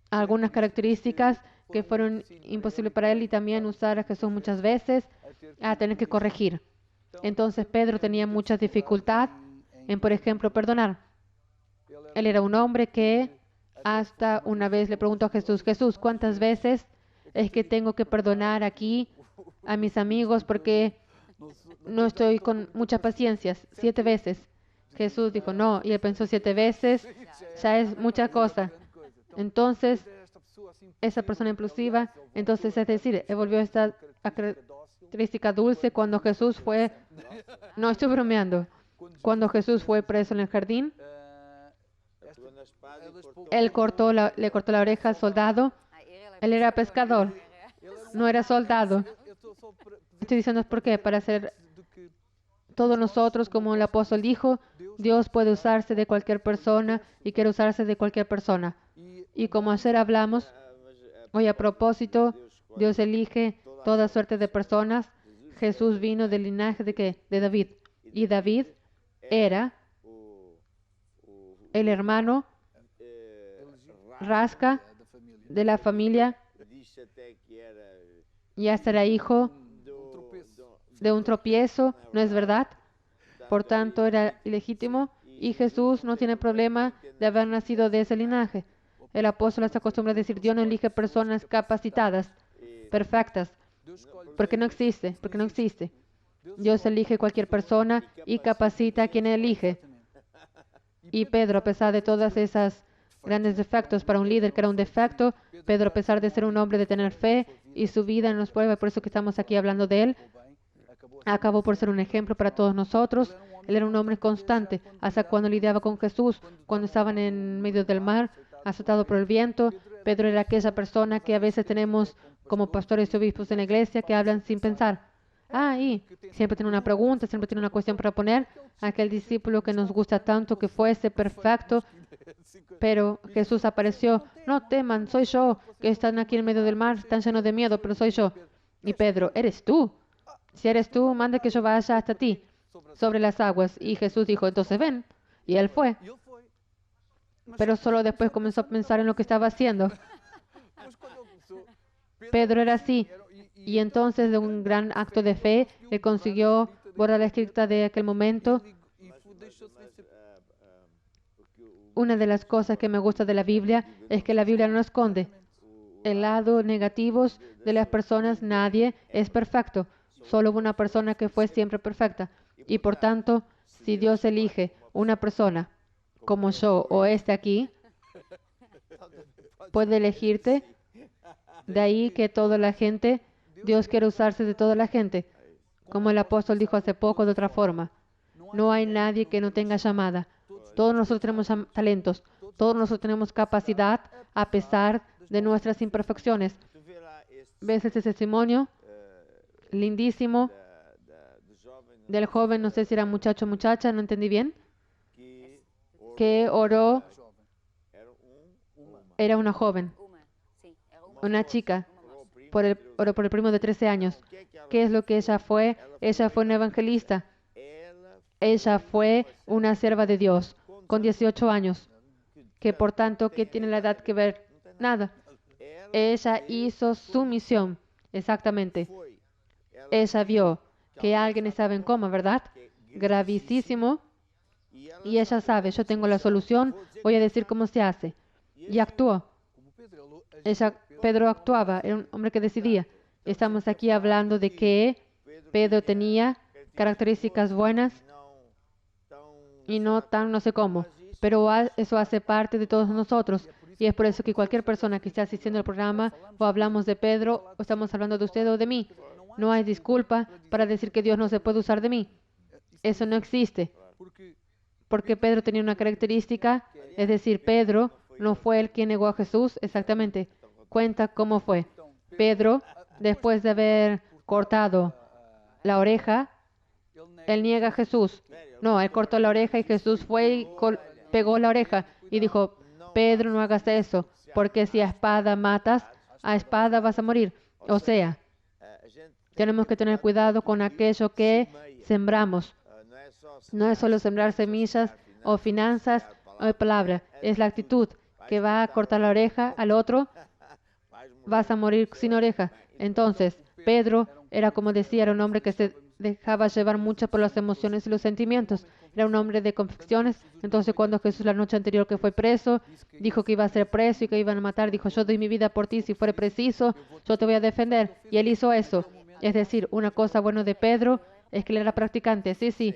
algunas características que fueron imposibles para él y también usar a Jesús muchas veces a tener que corregir. Entonces Pedro tenía mucha dificultad en, por ejemplo, perdonar. Él era un hombre que hasta una vez le preguntó a Jesús, Jesús, ¿cuántas veces es que tengo que perdonar aquí a mis amigos porque no estoy con mucha paciencia? 7 veces. Jesús dijo, no, y él pensó 7 veces, ya es mucha cosa. Entonces, esa persona impulsiva, entonces es decir, él volvió esta característica dulce cuando Jesús fue, no estoy bromeando, cuando Jesús fue preso en el jardín, él le cortó la oreja al soldado. Él era pescador, no era soldado. Estoy diciendo por qué, para ser todos nosotros, como el apóstol dijo, Dios puede usarse de cualquier persona y quiere usarse de cualquier persona. Y como ayer hablamos, hoy a propósito, Dios elige toda suerte de personas. Jesús vino del linaje de ¿qué? De David. Y David era el hermano rasca de la familia y hasta era hijo de un tropiezo, ¿no es verdad? Por tanto, era ilegítimo y Jesús no tiene problema de haber nacido de ese linaje. El apóstol se acostumbra a decir, Dios no elige personas capacitadas, perfectas, porque no existe. Dios elige cualquier persona y capacita a quien elige. Y Pedro, a pesar de todas esas grandes defectos para un líder que era un defecto, Pedro, a pesar de ser un hombre de tener fe y su vida nos prueba, por eso que estamos aquí hablando de él, acabó por ser un ejemplo para todos nosotros. Él era un hombre constante, hasta cuando lidiaba con Jesús, cuando estaban en medio del mar, azotado por el viento. Pedro era aquella persona que a veces tenemos como pastores y obispos en la iglesia que hablan sin pensar. Y siempre tiene una pregunta, siempre tiene una cuestión para poner. Aquel discípulo que nos gusta tanto, que fuese perfecto, pero Jesús apareció. No teman, soy yo, que están aquí en medio del mar, están llenos de miedo, pero soy yo. Y Pedro, ¿eres tú? Si eres tú, manda que yo vaya hasta ti, sobre las aguas. Y Jesús dijo, entonces ven. Y él fue. Pero solo después comenzó a pensar en lo que estaba haciendo. Pedro era así. Y entonces, de un gran acto de fe, él consiguió borrar la escrita de aquel momento. Una de las cosas que me gusta de la Biblia es que la Biblia no esconde el lado negativo de las personas. Nadie es perfecto. Solo hubo una persona que fue siempre perfecta. Y por tanto, si Dios elige una persona como yo o este aquí, puede elegirte. De ahí que toda la gente, Dios quiere usarse de toda la gente. Como el apóstol dijo hace poco de otra forma, no hay nadie que no tenga llamada. Todos nosotros tenemos talentos. Todos nosotros tenemos capacidad a pesar de nuestras imperfecciones. ¿Ves ese testimonio lindísimo del joven? No sé si era muchacho o muchacha, no entendí bien. Que oró, era una joven, una chica, oró por el primo de 13 años. ¿Qué es lo que ella fue? Ella fue una evangelista. Ella fue una sierva de Dios con 18 años. Que por tanto, ¿qué tiene la edad que ver? Nada. Ella hizo su misión, exactamente. Ella vio que alguien estaba en coma, ¿verdad? Gravísimo. Y ella sabe, yo tengo la solución, voy a decir cómo se hace. Y actuó. Pedro actuaba, era un hombre que decidía. Estamos aquí hablando de que Pedro tenía características buenas y no tan no sé cómo. Pero eso hace parte de todos nosotros. Y es por eso que cualquier persona que esté asistiendo al programa, o hablamos de Pedro, o estamos hablando de usted o de mí, no hay disculpa para decir que Dios no se puede usar de mí. Eso no existe. Porque Pedro tenía una característica, es decir, Pedro no fue el quien negó a Jesús, exactamente. Cuenta cómo fue. Pedro, después de haber cortado la oreja, él niega a Jesús. No, él cortó la oreja y Jesús fue y pegó la oreja y dijo, Pedro, no hagas eso, porque si a espada matas, a espada vas a morir. O sea, tenemos que tener cuidado con aquello que sembramos. No es solo sembrar semillas o finanzas o palabra, es la actitud que va a cortar la oreja al otro, vas a morir sin oreja. Entonces, Pedro era, como decía, era un hombre que se dejaba llevar mucho por las emociones y los sentimientos. Era un hombre de convicciones. Entonces, cuando Jesús la noche anterior que fue preso, dijo que iba a ser preso y que iban a matar, dijo, yo doy mi vida por ti, si fuera preciso, yo te voy a defender. Y él hizo eso. Es decir, una cosa buena de Pedro es que él era practicante. Sí.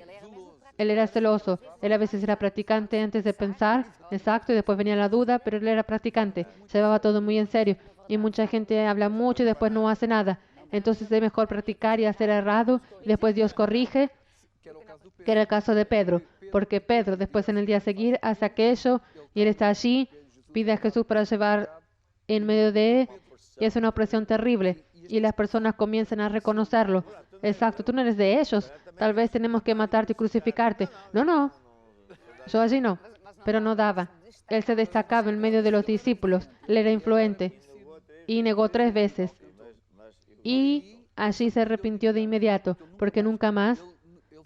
Él era celoso. Él a veces era practicante antes de pensar, exacto, y después venía la duda, pero él era practicante. Se llevaba todo muy en serio. Y mucha gente habla mucho y después no hace nada. Entonces es mejor practicar y hacer errado, y después Dios corrige, que era el caso de Pedro. Porque Pedro, después en el día a seguir, hace aquello, y él está allí, pide a Jesús para llevar en medio de él, y es una opresión terrible. Y las personas comienzan a reconocerlo. Exacto, tú no eres de ellos. Tal vez tenemos que matarte y crucificarte. No. Yo allí no. Pero no daba. Él se destacaba en medio de los discípulos. Él era influente. Y negó 3 veces. Y allí se arrepintió de inmediato. Porque nunca más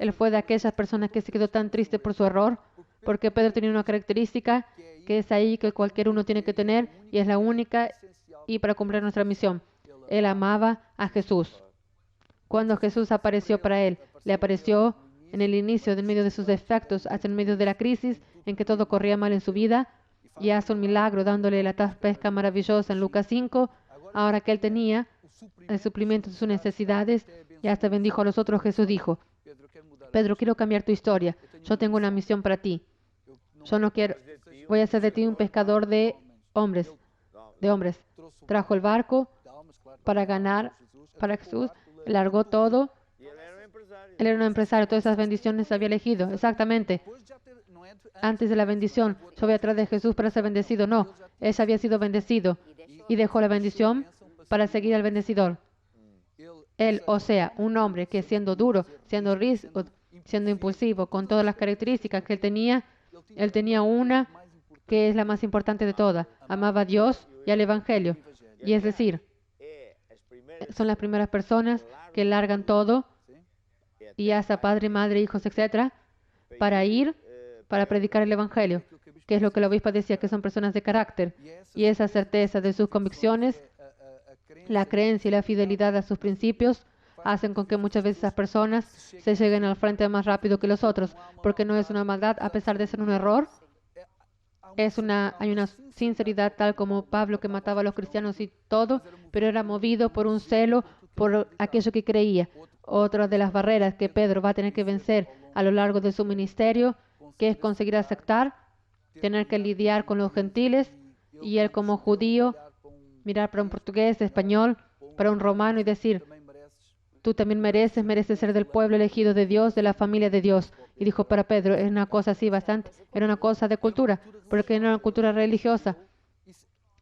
Él fue de aquellas personas que se quedó tan triste por su error, porque Pedro tenía una característica que es ahí que cualquier uno tiene que tener y es la única y para cumplir nuestra misión. Él amaba a Jesús. Cuando Jesús apareció para él, le apareció en el inicio, en medio de sus defectos, hasta en medio de la crisis en que todo corría mal en su vida, y hace un milagro dándole la pesca maravillosa en Lucas 5. Ahora que él tenía el suplimiento de sus necesidades y hasta bendijo a los otros, Jesús dijo: Pedro, quiero cambiar tu historia. Yo tengo una misión para ti. Yo no quiero, voy a hacer de ti un pescador de hombres. Trajo el barco para ganar para Jesús, largó todo. Él era un empresario, todas esas bendiciones había elegido. Exactamente. Antes de la bendición, yo voy atrás de Jesús para ser bendecido. No, él había sido bendecido y dejó la bendición para seguir al bendecidor. Él, o sea, un hombre que siendo duro, siendo rígido, siendo impulsivo, con todas las características que él tenía una que es la más importante de todas. Amaba a Dios y al Evangelio. Y es decir, son las primeras personas que largan todo y hasta padre, madre, hijos, etcétera, para predicar el Evangelio, que es lo que el obispo decía, que son personas de carácter. Y esa certeza de sus convicciones, la creencia y la fidelidad a sus principios, hacen con que muchas veces esas personas se lleguen al frente más rápido que los otros, porque no es una maldad, a pesar de ser un error. Hay una sinceridad, tal como Pablo, que mataba a los cristianos y todo, pero era movido por un celo, por aquello que creía. Otra de las barreras que Pedro va a tener que vencer a lo largo de su ministerio, que es conseguir aceptar, tener que lidiar con los gentiles, y él como judío, mirar para un portugués, español, para un romano y decir: tú también mereces ser del pueblo elegido de Dios, de la familia de Dios. Y dijo para Pedro, es una cosa así bastante, era una cosa de cultura, porque era una cultura religiosa.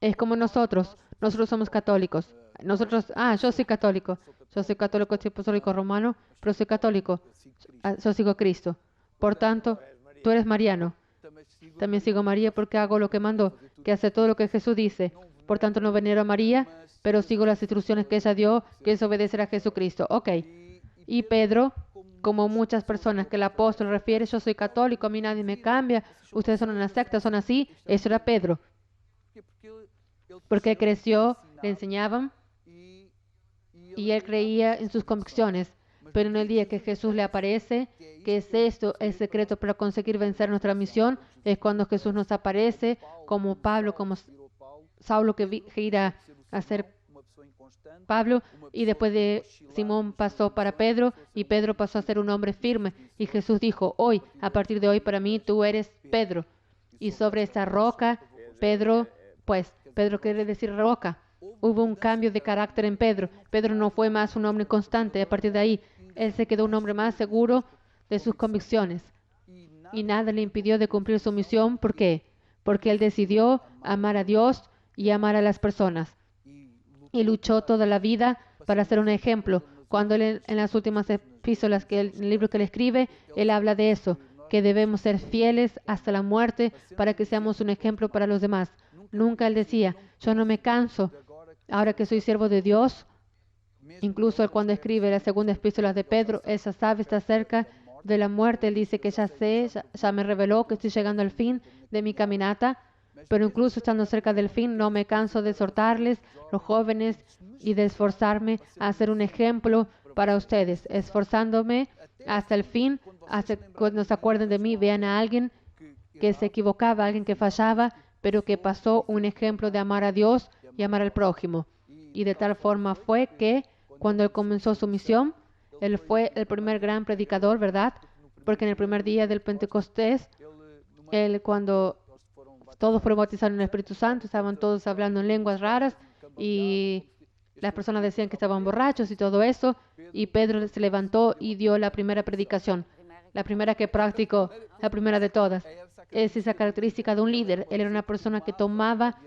Es como nosotros somos católicos. Yo soy católico apostólico romano, pero soy católico. Yo sigo a Cristo. Por tanto, tú eres mariano. También sigo a María porque hago lo que mandó, que hace todo lo que Jesús dice. Por tanto, no venero a María, pero sigo las instrucciones que ella dio, que es obedecer a Jesucristo. Ok. Y Pedro, como muchas personas que el apóstol refiere, yo soy católico, a mí nadie me cambia, ustedes son una secta, son así. Eso era Pedro. Porque creció, le enseñaban, y él creía en sus convicciones. Pero en el día que Jesús le aparece, que es esto, el secreto para conseguir vencer nuestra misión, es cuando Jesús nos aparece, como Pablo, como Saulo, que irá a ser Pablo, y después de Simón pasó para Pedro, y Pedro pasó a ser un hombre firme. Y Jesús dijo: hoy, a partir de hoy, para mí, tú eres Pedro. Y sobre esa roca, Pedro quiere decir roca. Hubo un cambio de carácter en Pedro. Pedro no fue más un hombre constante. A partir de ahí, él se quedó un hombre más seguro de sus convicciones. Y nada le impidió de cumplir su misión. ¿Por qué? Porque él decidió amar a Dios y amar a las personas. Y luchó toda la vida para ser un ejemplo. Cuando él, en las últimas epístolas, en el libro que él escribe, él habla de eso, que debemos ser fieles hasta la muerte para que seamos un ejemplo para los demás. Nunca él decía: yo no me canso, ahora que soy siervo de Dios. Incluso él, cuando escribe la segunda epístola de Pedro, esa sabe, está cerca de la muerte. Él dice que ya me reveló que estoy llegando al fin de mi caminata. Pero incluso estando cerca del fin, no me canso de exhortarles, los jóvenes, y de esforzarme a ser un ejemplo para ustedes, esforzándome hasta el fin, hasta cuando se acuerden de mí, vean a alguien que se equivocaba, alguien que fallaba, pero que pasó un ejemplo de amar a Dios y amar al prójimo. Y de tal forma fue que cuando él comenzó su misión, él fue el primer gran predicador, ¿verdad? Porque en el primer día del Pentecostés, cuando todos fueron bautizados en el Espíritu Santo, estaban todos hablando en lenguas raras y las personas decían que estaban borrachos y todo eso. Y Pedro se levantó y dio la primera predicación, la primera que practicó, la primera de todas. Es esa característica de un líder. Él era una persona que tomaba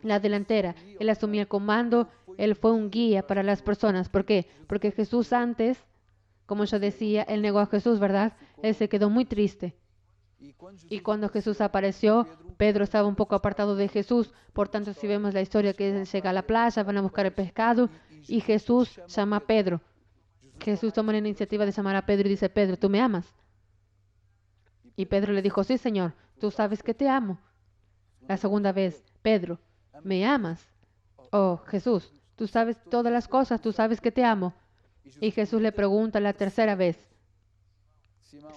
la delantera. Él asumía el comando. Él fue un guía para las personas. ¿Por qué? Porque Jesús antes, como yo decía, él negó a Jesús, ¿verdad? Él se quedó muy triste. Y cuando Jesús apareció, Pedro estaba un poco apartado de Jesús. Por tanto, si vemos la historia, que llega a la playa, van a buscar el pescado y Jesús llama a Pedro. Jesús toma la iniciativa de llamar a Pedro y dice, Pedro, ¿tú me amas? Y Pedro le dijo, sí, Señor, tú sabes que te amo. La segunda vez, Pedro, ¿me amas? Oh, Jesús, tú sabes todas las cosas, tú sabes que te amo. Y Jesús le pregunta la tercera vez,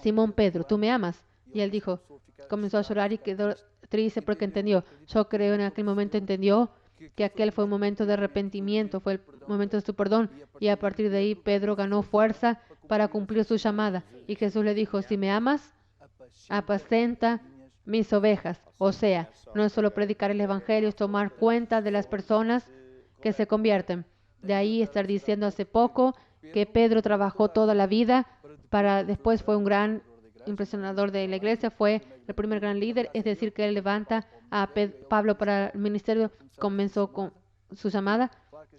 Simón Pedro, ¿tú me amas? Y él dijo, comenzó a llorar y quedó triste porque entendió. Yo creo en aquel momento entendió que aquel fue un momento de arrepentimiento, fue el momento de su perdón. Y a partir de ahí Pedro ganó fuerza para cumplir su llamada. Y Jesús le dijo, si me amas, apacenta mis ovejas. O sea, no es solo predicar el evangelio, es tomar cuenta de las personas que se convierten. De ahí estar diciendo hace poco que Pedro trabajó toda la vida para después fue un gran impresionador de la iglesia, fue el primer gran líder, es decir, que él levanta a Pablo para el ministerio, comenzó con su llamada.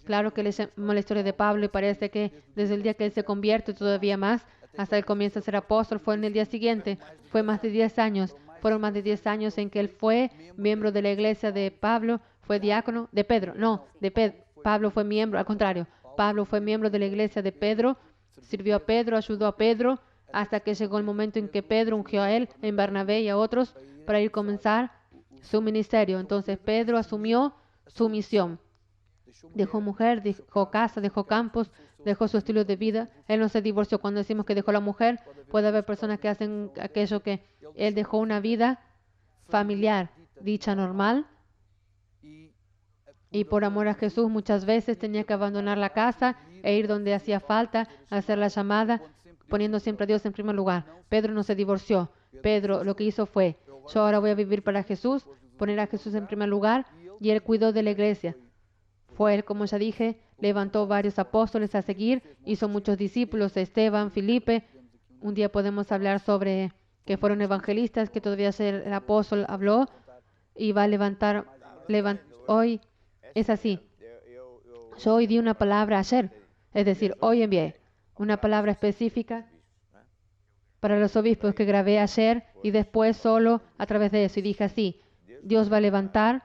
Claro que le llamó la historia de Pablo y parece que desde el día que él se convierte todavía más, hasta él comienza a ser apóstol, fue en el día siguiente, fue más de 10 años, fueron más de 10 años en que él fue miembro de la iglesia de Pablo, fue diácono de Pedro, no, Pablo fue miembro, al contrario, Pablo fue miembro de la iglesia de Pedro, sirvió a Pedro, ayudó a Pedro, hasta que llegó el momento en que Pedro ungió a él, en Bernabé y a otros, para ir a comenzar su ministerio. Entonces Pedro asumió su misión. Dejó mujer, dejó casa, dejó campos, dejó su estilo de vida. Él no se divorció. Cuando decimos que dejó la mujer, puede haber personas que hacen aquello que él dejó una vida familiar, dicha normal. Y por amor a Jesús muchas veces tenía que abandonar la casa e ir donde hacía falta, hacer la llamada, poniendo siempre a Dios en primer lugar. Pedro no se divorció. Pedro lo que hizo fue, yo ahora voy a vivir para Jesús, poner a Jesús en primer lugar, y él cuidó de la iglesia. Fue él, como ya dije, levantó varios apóstoles a seguir, hizo muchos discípulos, Esteban, Felipe. Un día podemos hablar sobre que fueron evangelistas, que todavía el apóstol habló y va a levantar hoy. Es así. Yo hoy di una palabra ayer, es decir, hoy envié una palabra específica para los obispos que grabé ayer y después solo a través de eso. Y dije así, Dios va a levantar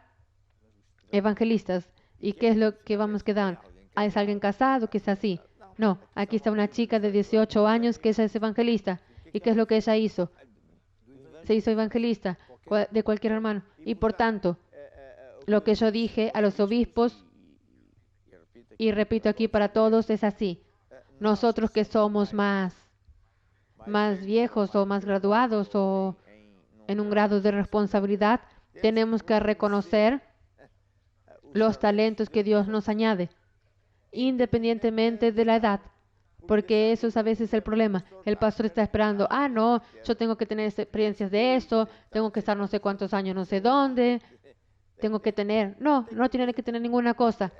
evangelistas. ¿Y qué es lo que vamos a quedar? ¿Es alguien casado que es así? No, aquí está una chica de 18 años que ella es evangelista. ¿Y qué es lo que ella hizo? Se hizo evangelista de cualquier hermano. Y por tanto, lo que yo dije a los obispos, y repito aquí para todos, es así. Nosotros que somos más viejos o más graduados o en un grado de responsabilidad, tenemos que reconocer los talentos que Dios nos añade, independientemente de la edad. Porque eso es a veces el problema. El pastor está esperando, no, yo tengo que tener experiencias de esto, tengo que estar no sé cuántos años, no sé dónde, tengo que tener. No tiene que tener ninguna cosa.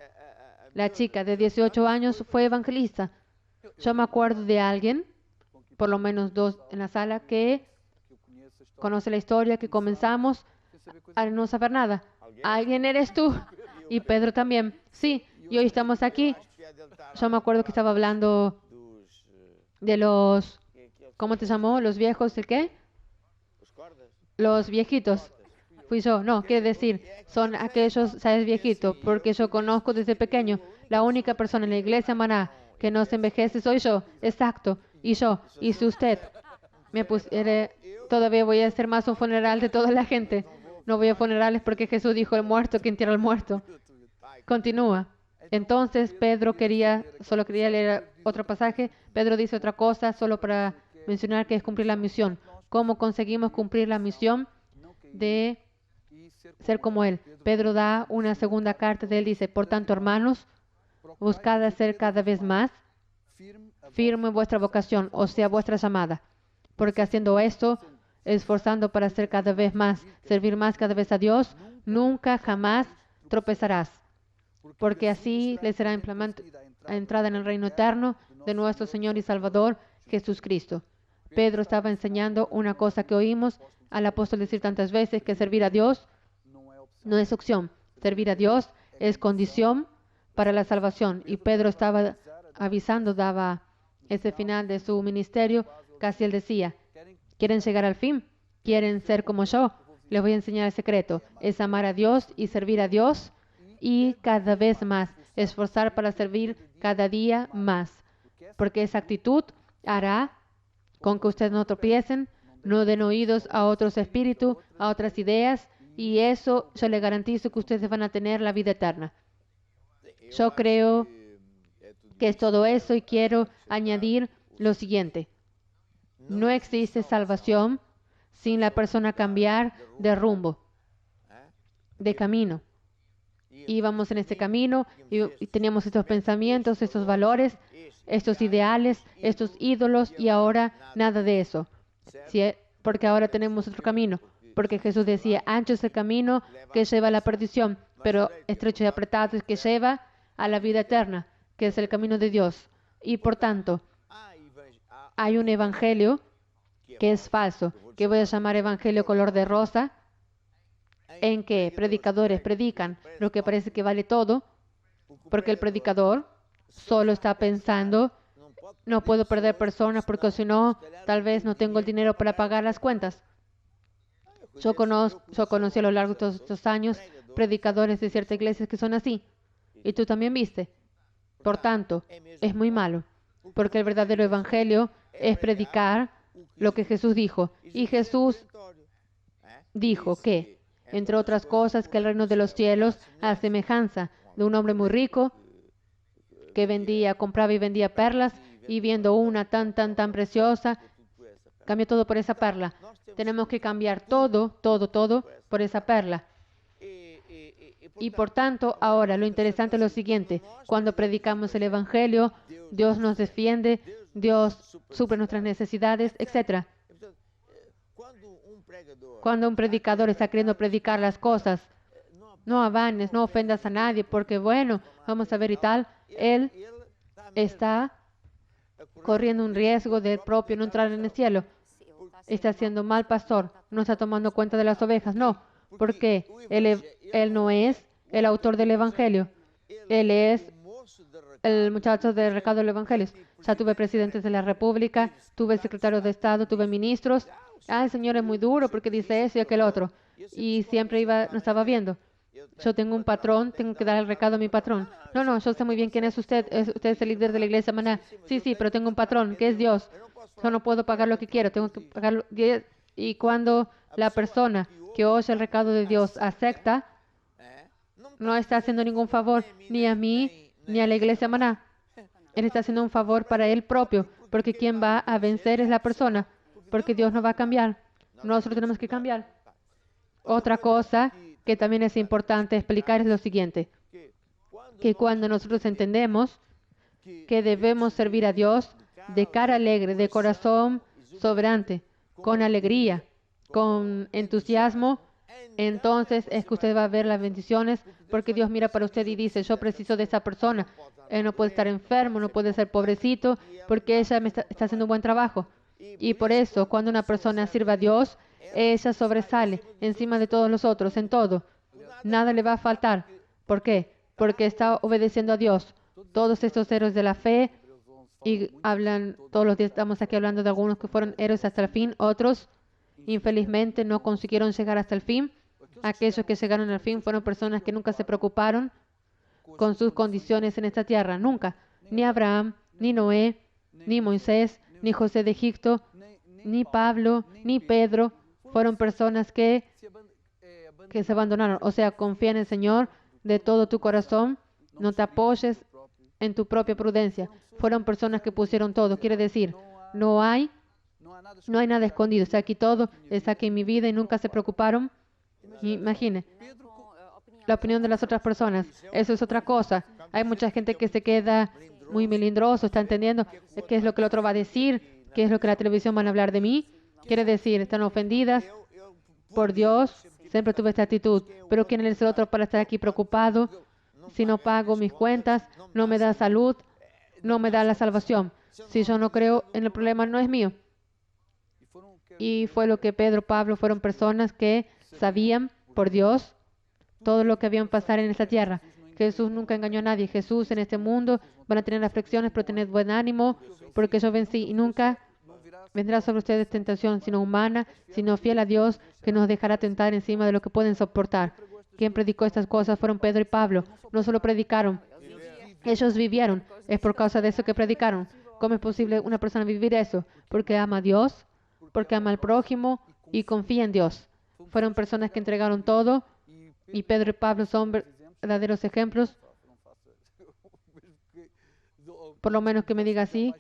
La chica de 18 años fue evangelista. Yo me acuerdo de alguien, por lo menos 2 en la sala, que conoce la historia, que comenzamos a no saber nada. ¿Alguien eres tú? Y Pedro también. Sí, y hoy estamos aquí. Yo me acuerdo que estaba hablando de los, ¿cómo te llamó? ¿Los viejos? ¿El qué? Los viejitos. Fui yo. No, quiere decir, son aquellos, sabes, viejitos, porque yo conozco desde pequeño. La única persona en la iglesia, maná, que no se envejece soy yo. Exacto. Y yo. Y si usted me pusiera, todavía voy a hacer más un funeral de toda la gente. No voy a funerales porque Jesús dijo el muerto que entierra al muerto. Continúa. Entonces Pedro solo quería leer otro pasaje. Pedro dice otra cosa solo para mencionar que es cumplir la misión. ¿Cómo conseguimos cumplir la misión de ser como Él? Pedro da una segunda carta de él, dice, por tanto, hermanos, buscad hacer cada vez más firme vuestra vocación, o sea, vuestra llamada. Porque haciendo esto, esforzando para hacer cada vez más, servir más cada vez a Dios, nunca jamás tropezarás. Porque así le será entrada en el reino eterno de nuestro Señor y Salvador Jesucristo. Pedro estaba enseñando una cosa que oímos al apóstol decir tantas veces, que servir a Dios no es opción. Servir a Dios es condición para la salvación. Y Pedro estaba avisando, daba ese final de su ministerio, casi él decía, ¿quieren llegar al fin? ¿Quieren ser como yo? Les voy a enseñar el secreto. Es amar a Dios y servir a Dios y cada vez más. Esforzar para servir cada día más. porque esa actitud hará con que ustedes no tropiecen, no den oídos a otros espíritus, a otras ideas, y eso yo les garantizo que ustedes van a tener la vida eterna. Yo creo que es todo eso y quiero añadir lo siguiente. No existe salvación sin la persona cambiar de rumbo, de camino. Íbamos en este camino y teníamos estos pensamientos, estos valores, estos ideales, estos ídolos y ahora nada de eso. Porque ahora tenemos otro camino. Porque Jesús decía, ancho es el camino que lleva a la perdición, pero estrecho y apretado es que lleva a la vida eterna, que es el camino de Dios. Y por tanto, hay un evangelio que es falso, que voy a llamar evangelio color de rosa, en que predicadores predican lo que parece que vale todo, porque el predicador solo está pensando, no puedo perder personas porque si no, tal vez no tengo el dinero para pagar las cuentas. Yo conocí a lo largo de todos estos años predicadores de ciertas iglesias que son así. Y tú también viste. Por tanto, es muy malo, porque el verdadero evangelio es predicar lo que Jesús dijo. Y Jesús dijo que, entre otras cosas, que el reino de los cielos, a semejanza de un hombre muy rico que compraba y vendía perlas, y viendo una tan preciosa, cambió todo por esa perla. Tenemos que cambiar todo por esa perla. Y por tanto, ahora lo interesante es lo siguiente. Cuando predicamos el evangelio, Dios nos defiende, Dios suple nuestras necesidades, etc. Cuando un predicador está queriendo predicar las cosas, no avanes, no ofendas a nadie, porque bueno, vamos a ver y tal, él está corriendo un riesgo del propio no entrar en el cielo. Está siendo mal pastor, no está tomando cuenta de las ovejas, no, porque él no es el autor del evangelio, él es el muchacho del recado del evangelio. Ya tuve presidentes de la república, tuve secretarios de estado, tuve ministros. El Señor es muy duro porque dice eso y aquel otro, y siempre no estaba viendo. Yo tengo un patrón, tengo que dar el recado a mi patrón. No, yo sé muy bien quién es usted. Usted es el líder de la iglesia Maná. Sí, pero tengo un patrón, que es Dios. Yo no puedo pagar lo que quiero, tengo que pagar 10. Y cuando la persona que oye el recado de Dios acepta, no está haciendo ningún favor ni a mí ni a la iglesia Maná. Él está haciendo un favor para él propio, porque quien va a vencer es la persona, porque Dios no va a cambiar. Nosotros tenemos que cambiar. Otra cosa que también es importante explicar es lo siguiente, que cuando nosotros entendemos que debemos servir a Dios de cara alegre, de corazón sobrante, con alegría, con entusiasmo, entonces es que usted va a ver las bendiciones, porque Dios mira para usted y dice, yo preciso de esa persona. Él no puede estar enfermo, no puede ser pobrecito, porque ella está haciendo un buen trabajo. Y por eso, cuando una persona sirve a Dios, ella sobresale encima de todos los otros, en todo. Nada le va a faltar. ¿Por qué? Porque está obedeciendo a Dios. Todos estos héroes de la fe, y hablan, todos los días estamos aquí hablando de algunos que fueron héroes hasta el fin, otros, infelizmente, no consiguieron llegar hasta el fin. Aquellos que llegaron al fin fueron personas que nunca se preocuparon con sus condiciones en esta tierra. Nunca. Ni Abraham, ni Noé, ni Moisés, ni José de Egipto, ni Pablo, ni Pedro. Fueron personas que se abandonaron. O sea, confía en el Señor de todo tu corazón. No te apoyes en tu propia prudencia. Fueron personas que pusieron todo. Quiere decir, no hay nada escondido. Está aquí todo. Está aquí en mi vida y nunca se preocuparon. Imagine la opinión de las otras personas. Eso es otra cosa. Hay mucha gente que se queda muy melindroso, está entendiendo qué es lo que el otro va a decir, qué es lo que la televisión van a hablar de mí. Quiere decir, están ofendidas por Dios. Siempre tuve esta actitud. Pero ¿quién es el otro para estar aquí preocupado? Si no pago mis cuentas, no me da salud, no me da la salvación. Si yo no creo en el problema, no es mío. Y fue lo que Pedro, Pablo, fueron personas que sabían por Dios todo lo que habían pasado en esta tierra. Jesús nunca engañó a nadie. Jesús en este mundo van a tener aflicciones, pero tened buen ánimo, porque yo vencí y nunca vendrá sobre ustedes tentación, sino humana, sino fiel a Dios, que nos dejará tentar encima de lo que pueden soportar. Quien predicó estas cosas fueron Pedro y Pablo. No solo predicaron, ellos vivieron. Es por causa de eso que predicaron. ¿Cómo es posible una persona vivir eso? Porque ama a Dios, porque ama al prójimo y confía en Dios. Fueron personas que entregaron todo y Pedro y Pablo son verdaderos ejemplos. Por lo menos que me diga así,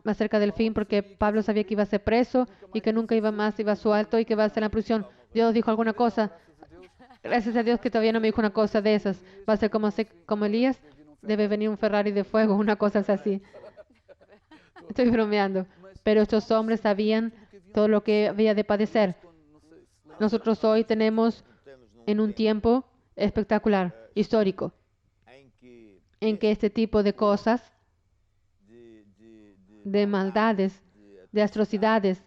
más cerca del fin, porque Pablo sabía que iba a ser preso y que nunca iba más, iba a su alto y que va a estar en la prisión. Dios dijo alguna cosa. Gracias a Dios que todavía no me dijo una cosa de esas. Va a ser como Elías, debe venir un Ferrari de fuego, una cosa así. Estoy bromeando. Pero estos hombres sabían todo lo que había de padecer. Nosotros hoy tenemos en un tiempo espectacular, histórico, en que este tipo de cosas, de maldades, de atrocidades,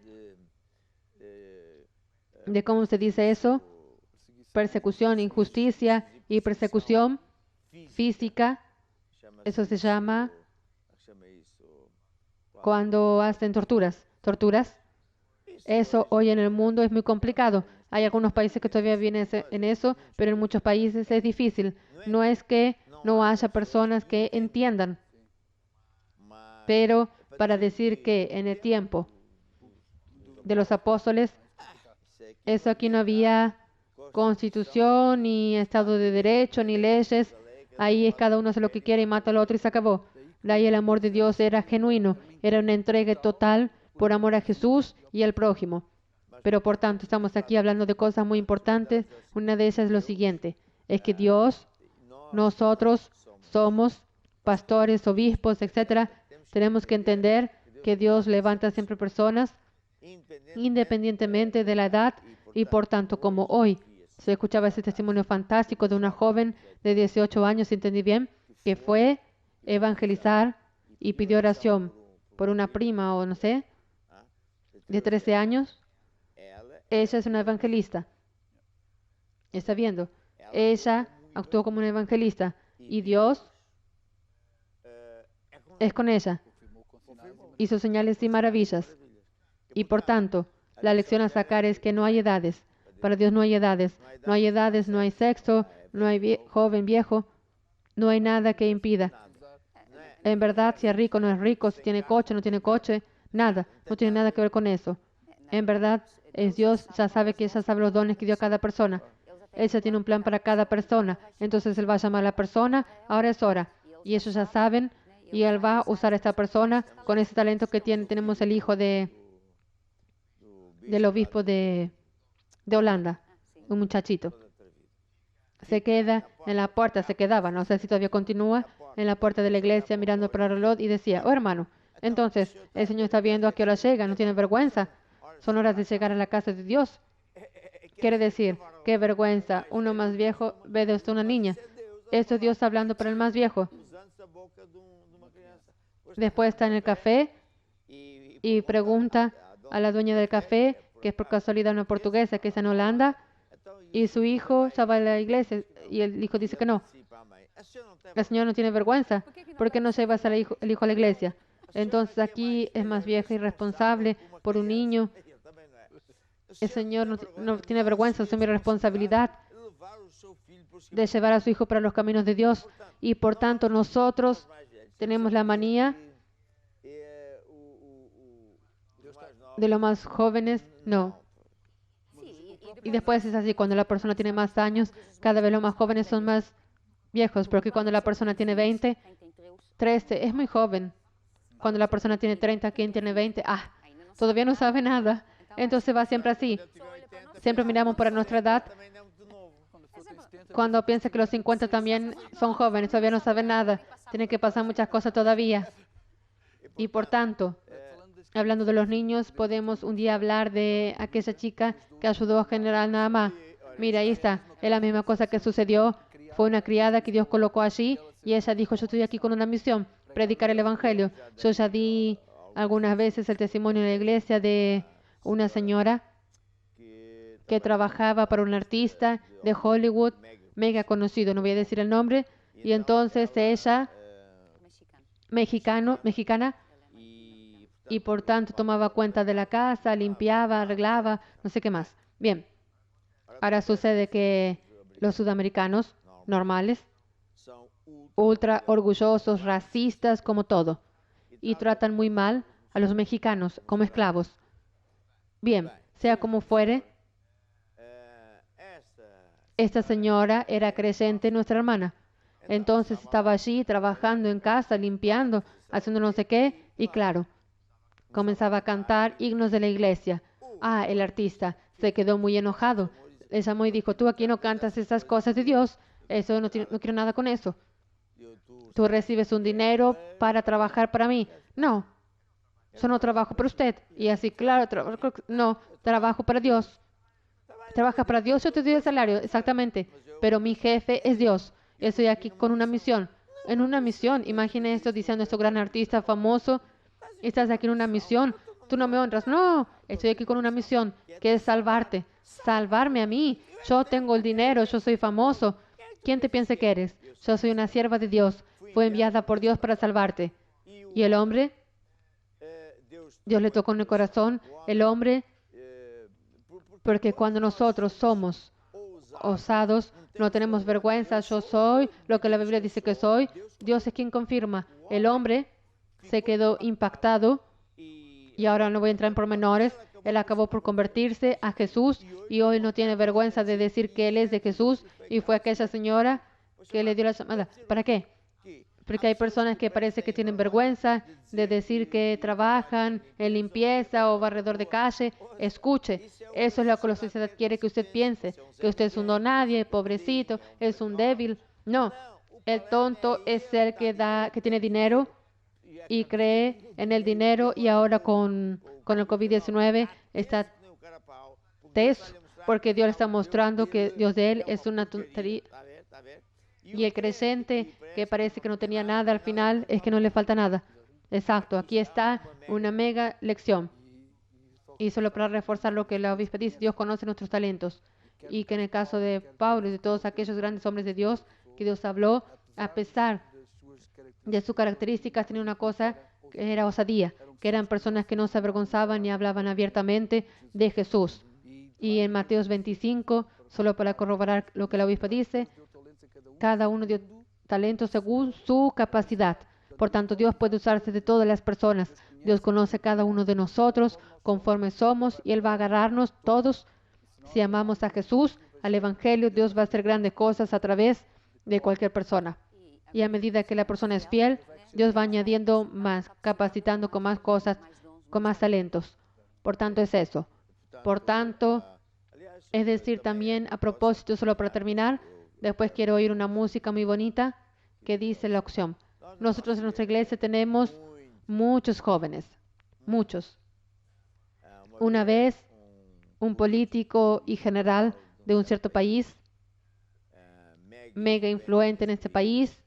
de cómo se dice eso, persecución, injusticia y persecución física, eso se llama cuando hacen torturas. Torturas. Eso hoy en el mundo es muy complicado. Hay algunos países que todavía vienen en eso, pero en muchos países es difícil. No es que no haya personas que entiendan, pero para decir que en el tiempo de los apóstoles, eso aquí no había constitución, ni Estado de Derecho, ni leyes. Ahí es cada uno hace lo que quiere y mata al otro y se acabó. Ahí el amor de Dios era genuino, era una entrega total por amor a Jesús y al prójimo. Pero por tanto, estamos aquí hablando de cosas muy importantes. Una de ellas es lo siguiente, es que Dios, nosotros somos pastores, obispos, etcétera. Tenemos que entender que Dios levanta siempre personas independientemente de la edad y por tanto como hoy se escuchaba ese testimonio fantástico de una joven de 18 años, si entendí bien, que fue evangelizar y pidió oración por una prima o no sé, de 13 años. Ella es una evangelista. Está viendo. Ella actuó como una evangelista y Dios es con ella. Hizo señales y maravillas. Y por tanto, la lección a sacar es que no hay edades. Para Dios no hay edades. No hay edades, no hay sexo, no hay joven, viejo. No hay nada que impida. En verdad, si es rico, no es rico, si tiene coche, no tiene coche, nada. No tiene nada que ver con eso. En verdad, es Dios, ya sabe que ella sabe los dones que dio a cada persona. Ella tiene un plan para cada persona. Entonces Él va a llamar a la persona, ahora es hora. Y ellos ya saben, y Él va a usar a esta persona con ese talento que tiene. Tenemos el hijo del obispo de Holanda, un muchachito. Se queda en la puerta, se quedaba, no sé si todavía continúa, en la puerta de la iglesia mirando para el reloj y decía, oh hermano, entonces el Señor está viendo a qué hora llega, no tiene vergüenza. Son horas de llegar a la casa de Dios. Quiere decir, qué vergüenza, uno más viejo ve de usted una niña. Esto es Dios hablando para el más viejo. Después está en el café y pregunta a la dueña del café, que es por casualidad una portuguesa que está en Holanda, y su hijo ya va a la iglesia y el hijo dice que no. La señora no tiene vergüenza. ¿Por qué no llevas el hijo a la iglesia? Entonces aquí es más vieja y responsable por un niño. El Señor no tiene vergüenza, asume responsabilidad de llevar a su hijo para los caminos de Dios. Y por tanto nosotros tenemos la manía de los más jóvenes, no. Y después es así, cuando la persona tiene más años, cada vez los más jóvenes son más viejos, porque cuando la persona tiene 20, 13, es muy joven. Cuando la persona tiene 30, ¿quién tiene 20? Todavía no sabe nada. Entonces va siempre así. Siempre miramos para nuestra edad. Cuando piensa que los 50 también son jóvenes, todavía no saben nada. Tienen que pasar muchas cosas todavía. Y por tanto, hablando de los niños, podemos un día hablar de aquella chica que ayudó a General Nahama. Mira, ahí está. Es la misma cosa que sucedió. Fue una criada que Dios colocó allí y ella dijo, yo estoy aquí con una misión, predicar el Evangelio. Yo ya di algunas veces el testimonio en la iglesia de una señora que trabajaba para un artista de Hollywood, mega conocido, no voy a decir el nombre, y entonces ella, mexicana, y por tanto tomaba cuenta de la casa, limpiaba, arreglaba, no sé qué más. Bien, ahora sucede que los sudamericanos normales, ultra orgullosos, racistas, como todo. y tratan muy mal a los mexicanos como esclavos. Bien, sea como fuere, esta señora era creyente, nuestra hermana. Entonces estaba allí trabajando en casa, limpiando, haciendo no sé qué, y claro, comenzaba a cantar himnos de la iglesia. Ah, el artista se quedó muy enojado. Le llamó y dijo, tú aquí no cantas esas cosas de Dios. Eso no quiero nada con eso. Tú recibes un dinero para trabajar para mí. No, yo no trabajo para usted. Y así, claro, no, trabajo para Dios. Trabaja para Dios, yo te doy el salario, exactamente. Pero mi jefe es Dios. Estoy aquí con una misión. En una misión, imagine esto diciendo esto gran artista famoso. Estás aquí en una misión. Tú no me honras. No, estoy aquí con una misión, que es salvarte. Salvarme a mí. Yo tengo el dinero, yo soy famoso. ¿Quién te piensa que eres? Yo soy una sierva de Dios. Fue enviada por Dios para salvarte. Y el hombre, Dios le tocó en el corazón. El hombre, porque cuando nosotros somos osados, no tenemos vergüenza, yo soy lo que la Biblia dice que soy, Dios es quien confirma. El hombre se quedó impactado y ahora no voy a entrar en pormenores. Él acabó por convertirse a Jesús y hoy no tiene vergüenza de decir que él es de Jesús y fue aquella señora que le dio la llamada. ¿Para qué? Porque hay personas que parece que tienen vergüenza de decir que trabajan en limpieza o barredor de calle. Escuche, eso es lo que la sociedad quiere que usted piense, que usted es un don nadie, pobrecito, es un débil. No, el tonto es el que tiene dinero y cree en el dinero y ahora con el COVID-19 está teso porque Dios le está mostrando que Dios de él es una tontería. Y el creyente que parece que no tenía nada al final es que no le falta nada. Exacto, aquí está una mega lección. Y solo para reforzar lo que la obispa dice, Dios conoce nuestros talentos. Y que en el caso de Pablo y de todos aquellos grandes hombres de Dios que Dios habló, a pesar de sus características, tenía una cosa que era osadía, que eran personas que no se avergonzaban ni hablaban abiertamente de Jesús. Y en Mateos 25, solo para corroborar lo que la obispa dice, cada uno dio talento según su capacidad. Por tanto, Dios puede usarse de todas las personas. Dios conoce a cada uno de nosotros conforme somos y Él va a agarrarnos todos. Si amamos a Jesús, al Evangelio, Dios va a hacer grandes cosas a través de cualquier persona. Y a medida que la persona es fiel, Dios va añadiendo más, capacitando con más cosas, con más talentos. Por tanto, es eso. Por tanto, es decir, también a propósito, solo para terminar, después quiero oír una música muy bonita que dice la opción. Nosotros en nuestra iglesia tenemos muchos jóvenes, muchos. Una vez, un político y general de un cierto país, mega influente en este país,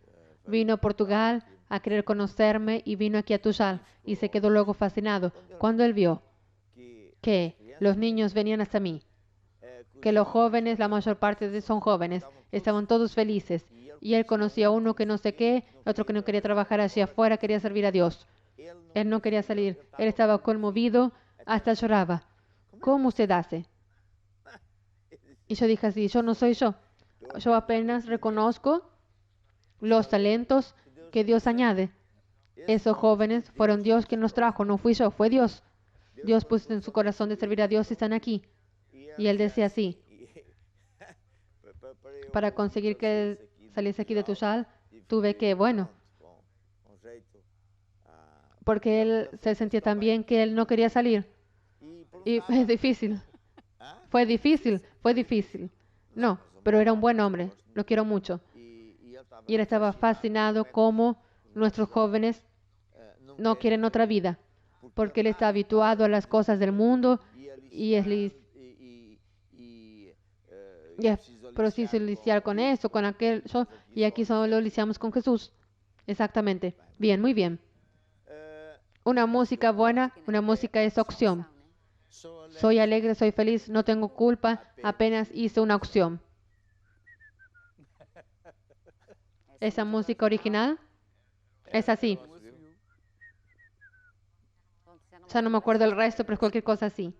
vino a Portugal a querer conocerme y vino aquí a Tujal y se quedó luego fascinado cuando él vio que los niños venían hasta mí, que los jóvenes, la mayor parte de son jóvenes, estaban todos felices. Y él conocía a uno que no sé qué, otro que no quería trabajar hacia afuera, quería servir a Dios. Él no quería salir. Él estaba conmovido, hasta lloraba. ¿Cómo usted hace? Y yo dije así, yo no soy yo. Yo apenas reconozco los talentos que Dios añade. Esos jóvenes fueron Dios quien los trajo, no fui yo, fue Dios. Dios puso en su corazón de servir a Dios y están aquí. Y él decía así, para conseguir que saliese aquí de Tujal, tuve que, porque él se sentía tan bien que él no quería salir. Y es difícil. Fue difícil. No, pero era un buen hombre, lo quiero mucho. Y él estaba fascinado cómo nuestros jóvenes no quieren otra vida, porque él está habituado a las cosas del mundo y es preciso liciar con eso, con aquel, y aquí solo lo liciamos con Jesús. Exactamente. Bien, muy bien. Una música buena, una música es opción. Soy alegre, soy feliz, no tengo culpa, apenas hice una opción. Esa música original es así. Ya no me acuerdo el resto, pero es cualquier cosa así.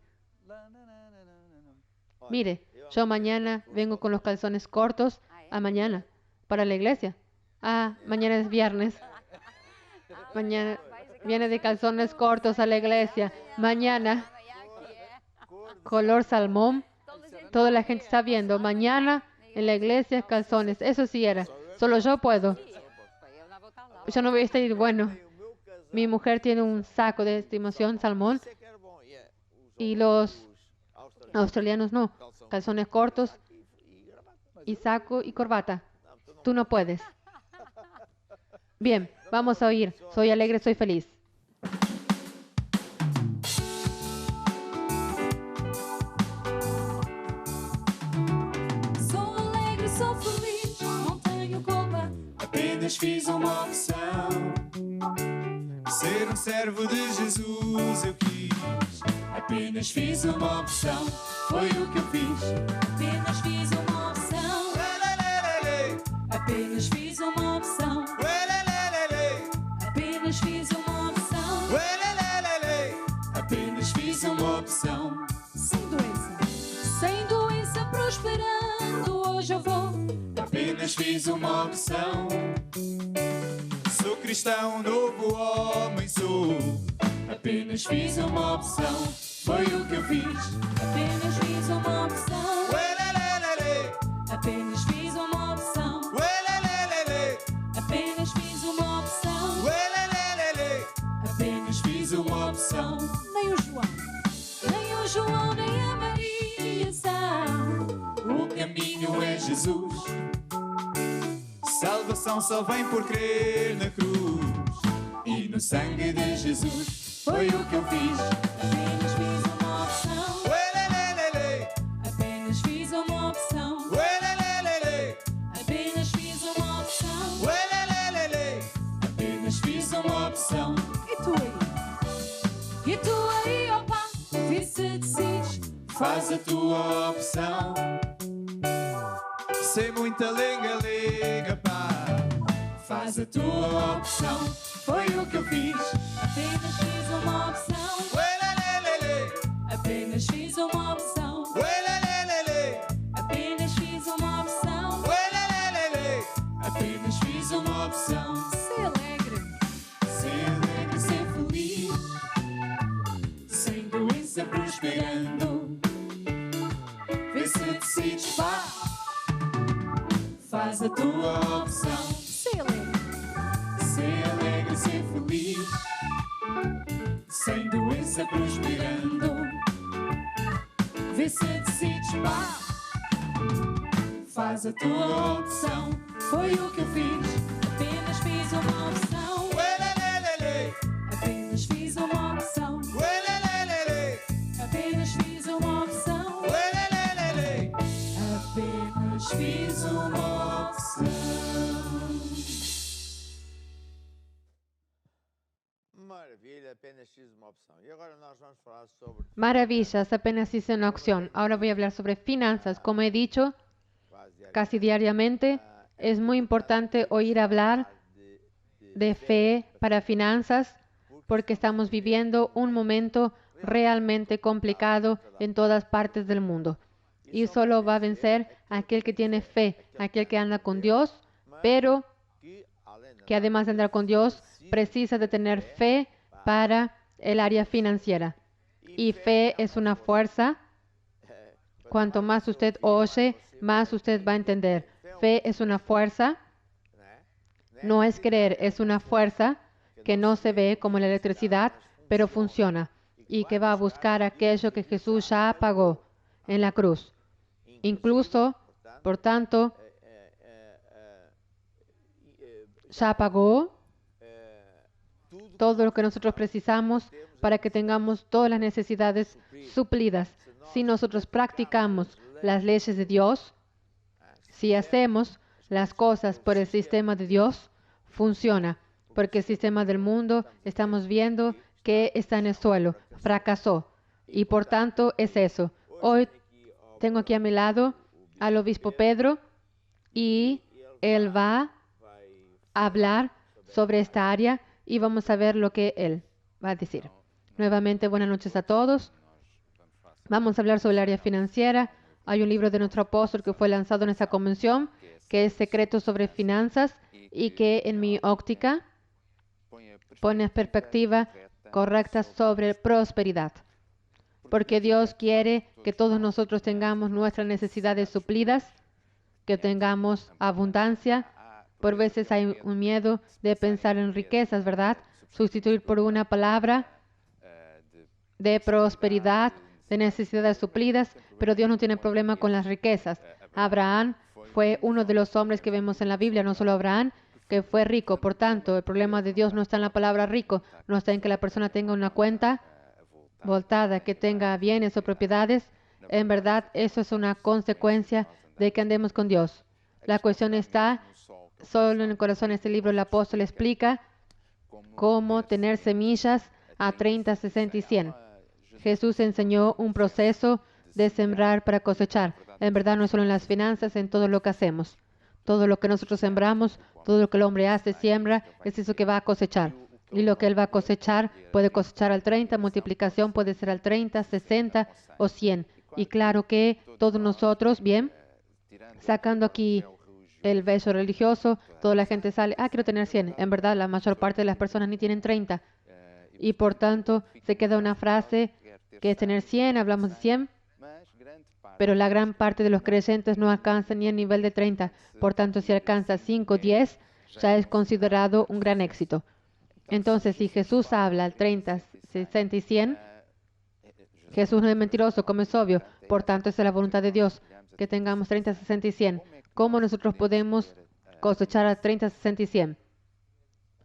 Mire, yo mañana vengo con los calzones cortos a mañana para la iglesia. Ah, mañana es viernes. Mañana viene de calzones cortos a la iglesia. Mañana, color salmón. Toda la gente está viendo. Mañana en la iglesia, calzones. Eso sí era. Solo yo puedo. Yo no voy a estar bueno. Mi mujer tiene un saco de estimación salmón y los australianos no. Calzones cortos y saco y corbata. Tú no puedes. Bien, vamos a oír. Soy alegre, soy feliz. Sou alegre, sou feliz, não tenho culpa. Apenas fiz uma opção. Ser servo de Jesus eu quis. Apenas fiz uma opção, foi o que eu fiz. Apenas fiz uma opção. Apenas fiz uma opção. Apenas fiz uma opção. Apenas fiz uma opção. Sem doença prosperando, hoje eu vou. Apenas fiz uma opção. Sou cristão, novo homem sou. Apenas fiz uma opção, foi o que eu fiz. Apenas fiz uma opção. Apenas fiz uma opção. Apenas fiz uma opção. Apenas fiz uma opção. Nem o João, nem a Maria são. O caminho é Jesus. Salvação só vem por crer na cruz e no sangue de Jesus. Foi o que eu fiz. Apenas fiz uma opção. Apenas fiz uma opção. Apenas fiz uma opção. Apenas fiz uma opção. E tu aí, opa, vê se decides. Faz a tua opção. Sem muita lenga-lenga, pá. Faz a tua opção. Foi o que eu fiz. Apenas fiz uma opção. Apenas fiz uma opção. Apenas fiz uma opção. Apenas fiz uma opção. Ser alegre, ser feliz. Sem doença prosperando. Vê se decides, pá. Faz a tua opção. Ser alegre, ser feliz. Sem doença prosperando. Vê se decides, pá. Faz a tua opção. Foi o que eu fiz. Apenas fiz uma opção. Apenas fiz uma opção. Apenas fiz uma opção. Apenas fiz uma opção. Maravilha, apenas fiz uma opção. E agora nós vamos falar sobre Maravillas, apenas hice una opción. Ahora voy a hablar sobre finanzas. Como he dicho casi diariamente, es muy importante oír hablar de fe para finanzas porque estamos viviendo un momento realmente complicado en todas partes del mundo. Y solo va a vencer aquel que tiene fe, aquel que anda con Dios, pero que además de andar con Dios, precisa de tener fe para el área financiera. Y fe es una fuerza. Cuanto más usted oye, más usted va a entender. Fe es una fuerza. No es creer, es una fuerza que no se ve como la electricidad, pero funciona. Y que va a buscar aquello que Jesús ya pagó en la cruz. Incluso, por tanto, ya pagó todo lo que nosotros precisamos para que tengamos todas las necesidades suplidas. Si nosotros practicamos las leyes de Dios, si hacemos las cosas por el sistema de Dios, funciona. Porque el sistema del mundo estamos viendo que está en el suelo, fracasó. Y por tanto es eso. Hoy tengo aquí a mi lado al obispo Pedro y él va a hablar sobre esta área y vamos a ver lo que él va a decir. Nuevamente, buenas noches a todos. Vamos a hablar sobre el área financiera. Hay un libro de nuestro apóstol que fue lanzado en esa convención, que es Secretos sobre Finanzas, y que en mi óptica pone perspectiva correcta sobre prosperidad. Porque Dios quiere que todos nosotros tengamos nuestras necesidades suplidas, que tengamos abundancia. Por veces hay un miedo de pensar en riquezas, ¿verdad? Sustituir por una palabra de prosperidad, de necesidades suplidas, pero Dios no tiene problema con las riquezas. Abraham fue uno de los hombres que vemos en la Biblia, no solo Abraham, que fue rico. Por tanto, el problema de Dios no está en la palabra rico, no está en que la persona tenga una cuenta voltada, que tenga bienes o propiedades. En verdad, eso es una consecuencia de que andemos con Dios. La cuestión está solo en el corazón. Este libro el apóstol explica cómo tener semillas a 30, 60 y 100. Jesús enseñó un proceso de sembrar para cosechar. En verdad, no es solo en las finanzas, en todo lo que hacemos. Todo lo que nosotros sembramos, todo lo que el hombre hace, siembra, es eso que va a cosechar. Y lo que él va a cosechar, puede cosechar al 30, multiplicación puede ser al 30, 60 o 100. Y claro que todos nosotros, bien, sacando aquí el beso religioso, toda la gente sale, quiero tener 100. En verdad, la mayor parte de las personas ni tienen 30. Y por tanto, se queda una frase que es tener 100, hablamos de 100, pero la gran parte de los creyentes no alcanzan ni el nivel de 30. Por tanto, si alcanza 5, 10, ya es considerado un gran éxito. Entonces, si Jesús habla al 30, 60 y 100, Jesús no es mentiroso, como es obvio. Por tanto, esa es la voluntad de Dios, que tengamos 30, 60 y 100. ¿Cómo nosotros podemos cosechar a 30, 60 y 100?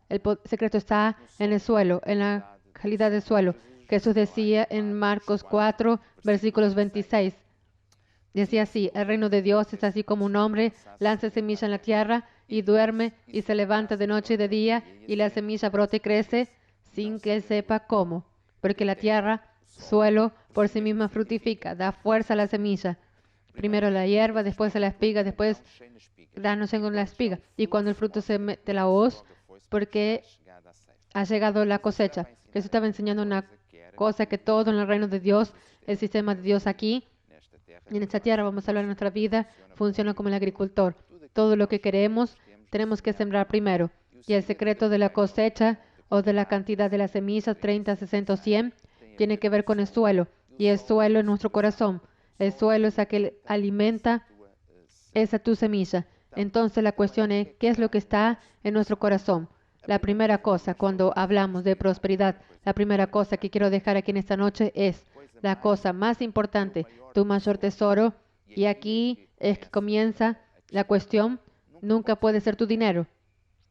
El secreto está en el suelo, en la calidad del suelo. Jesús decía en Marcos 4, versículos 26. Decía así: el reino de Dios es así como un hombre lanza semilla en la tierra y duerme y se levanta de noche y de día y la semilla brota y crece sin que él sepa cómo. Porque la tierra, suelo, por sí misma fructifica, da fuerza a la semilla. Primero la hierba, después a la espiga, después granos en la espiga. Y cuando el fruto se mete la hoz, porque ha llegado la cosecha. Jesús estaba enseñando una cosa, que todo en el reino de Dios, el sistema de Dios aquí, y en esta tierra, vamos a hablar de nuestra vida, funciona como el agricultor. Todo lo que queremos, tenemos que sembrar primero. Y el secreto de la cosecha o de la cantidad de las semillas, 30, 60 o 100, tiene que ver con el suelo. Y el suelo es nuestro corazón. El suelo es aquel que alimenta esa tu semilla. Entonces la cuestión es, ¿qué es lo que está en nuestro corazón? La primera cosa, cuando hablamos de prosperidad, la primera cosa que quiero dejar aquí en esta noche es la cosa más importante, tu mayor tesoro. Y aquí es que comienza la cuestión. Nunca puede ser tu dinero.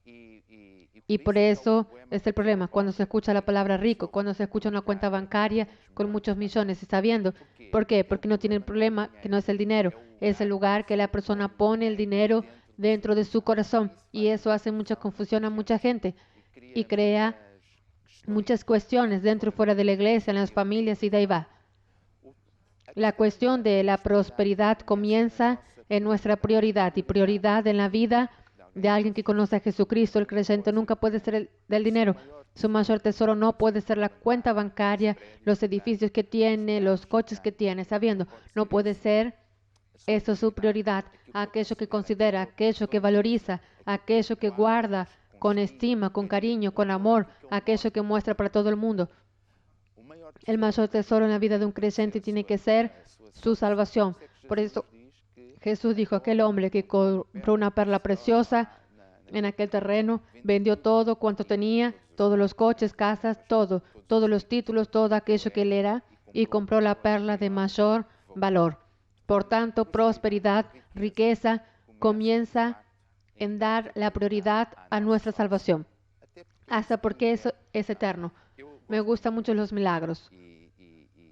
Y por eso es el problema. Cuando se escucha la palabra rico, cuando se escucha una cuenta bancaria con muchos millones, está viendo. ¿Por qué? Porque no tiene el problema, que no es el dinero. Es el lugar que la persona pone el dinero dentro de su corazón. Y eso hace mucha confusión a mucha gente. Y crea muchas cuestiones dentro y fuera de la iglesia, en las familias, y de ahí va. La cuestión de la prosperidad comienza en nuestra prioridad. Y prioridad en la vida de alguien que conoce a Jesucristo, el creyente, nunca puede ser del dinero. Su mayor tesoro no puede ser la cuenta bancaria, los edificios que tiene, los coches que tiene, sabiendo. No puede ser eso su prioridad. Aquello que considera, aquello que valoriza, aquello que guarda con estima, con cariño, con amor, aquello que muestra para todo el mundo. El mayor tesoro en la vida de un creyente tiene que ser su salvación. Por eso Jesús dijo: aquel hombre que compró una perla preciosa en aquel terreno, vendió todo cuanto tenía, todos los coches, casas, todo, todos los títulos, todo aquello que él era, y compró la perla de mayor valor. Por tanto, prosperidad, riqueza, comienza en dar la prioridad a nuestra salvación. Hasta porque eso es eterno. Me gustan mucho los milagros.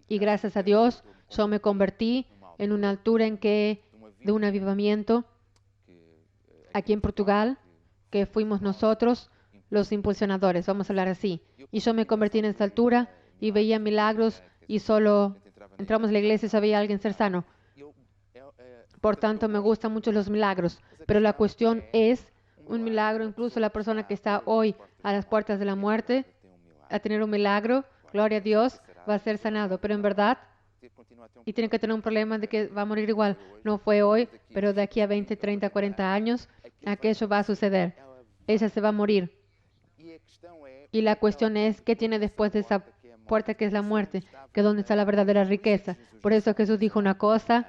Y gracias a Dios, yo me convertí en una altura en que, de un avivamiento, aquí en Portugal, que fuimos nosotros los impulsionadores, vamos a hablar así. Y yo me convertí en esta altura y veía milagros, y solo entramos a la iglesia y ya veía a alguien ser sano. Por tanto, me gustan mucho los milagros. Pero la cuestión es un milagro. Incluso la persona que está hoy a las puertas de la muerte, a tener un milagro, gloria a Dios, va a ser sanado. Pero en verdad, y tiene que tener un problema de que va a morir igual. No fue hoy, pero de aquí a 20, 30, 40 años, aquello va a suceder. Ella se va a morir. Y la cuestión es, ¿qué tiene después de esa puerta que es la muerte? Que es donde está la verdadera riqueza. Por eso Jesús dijo una cosa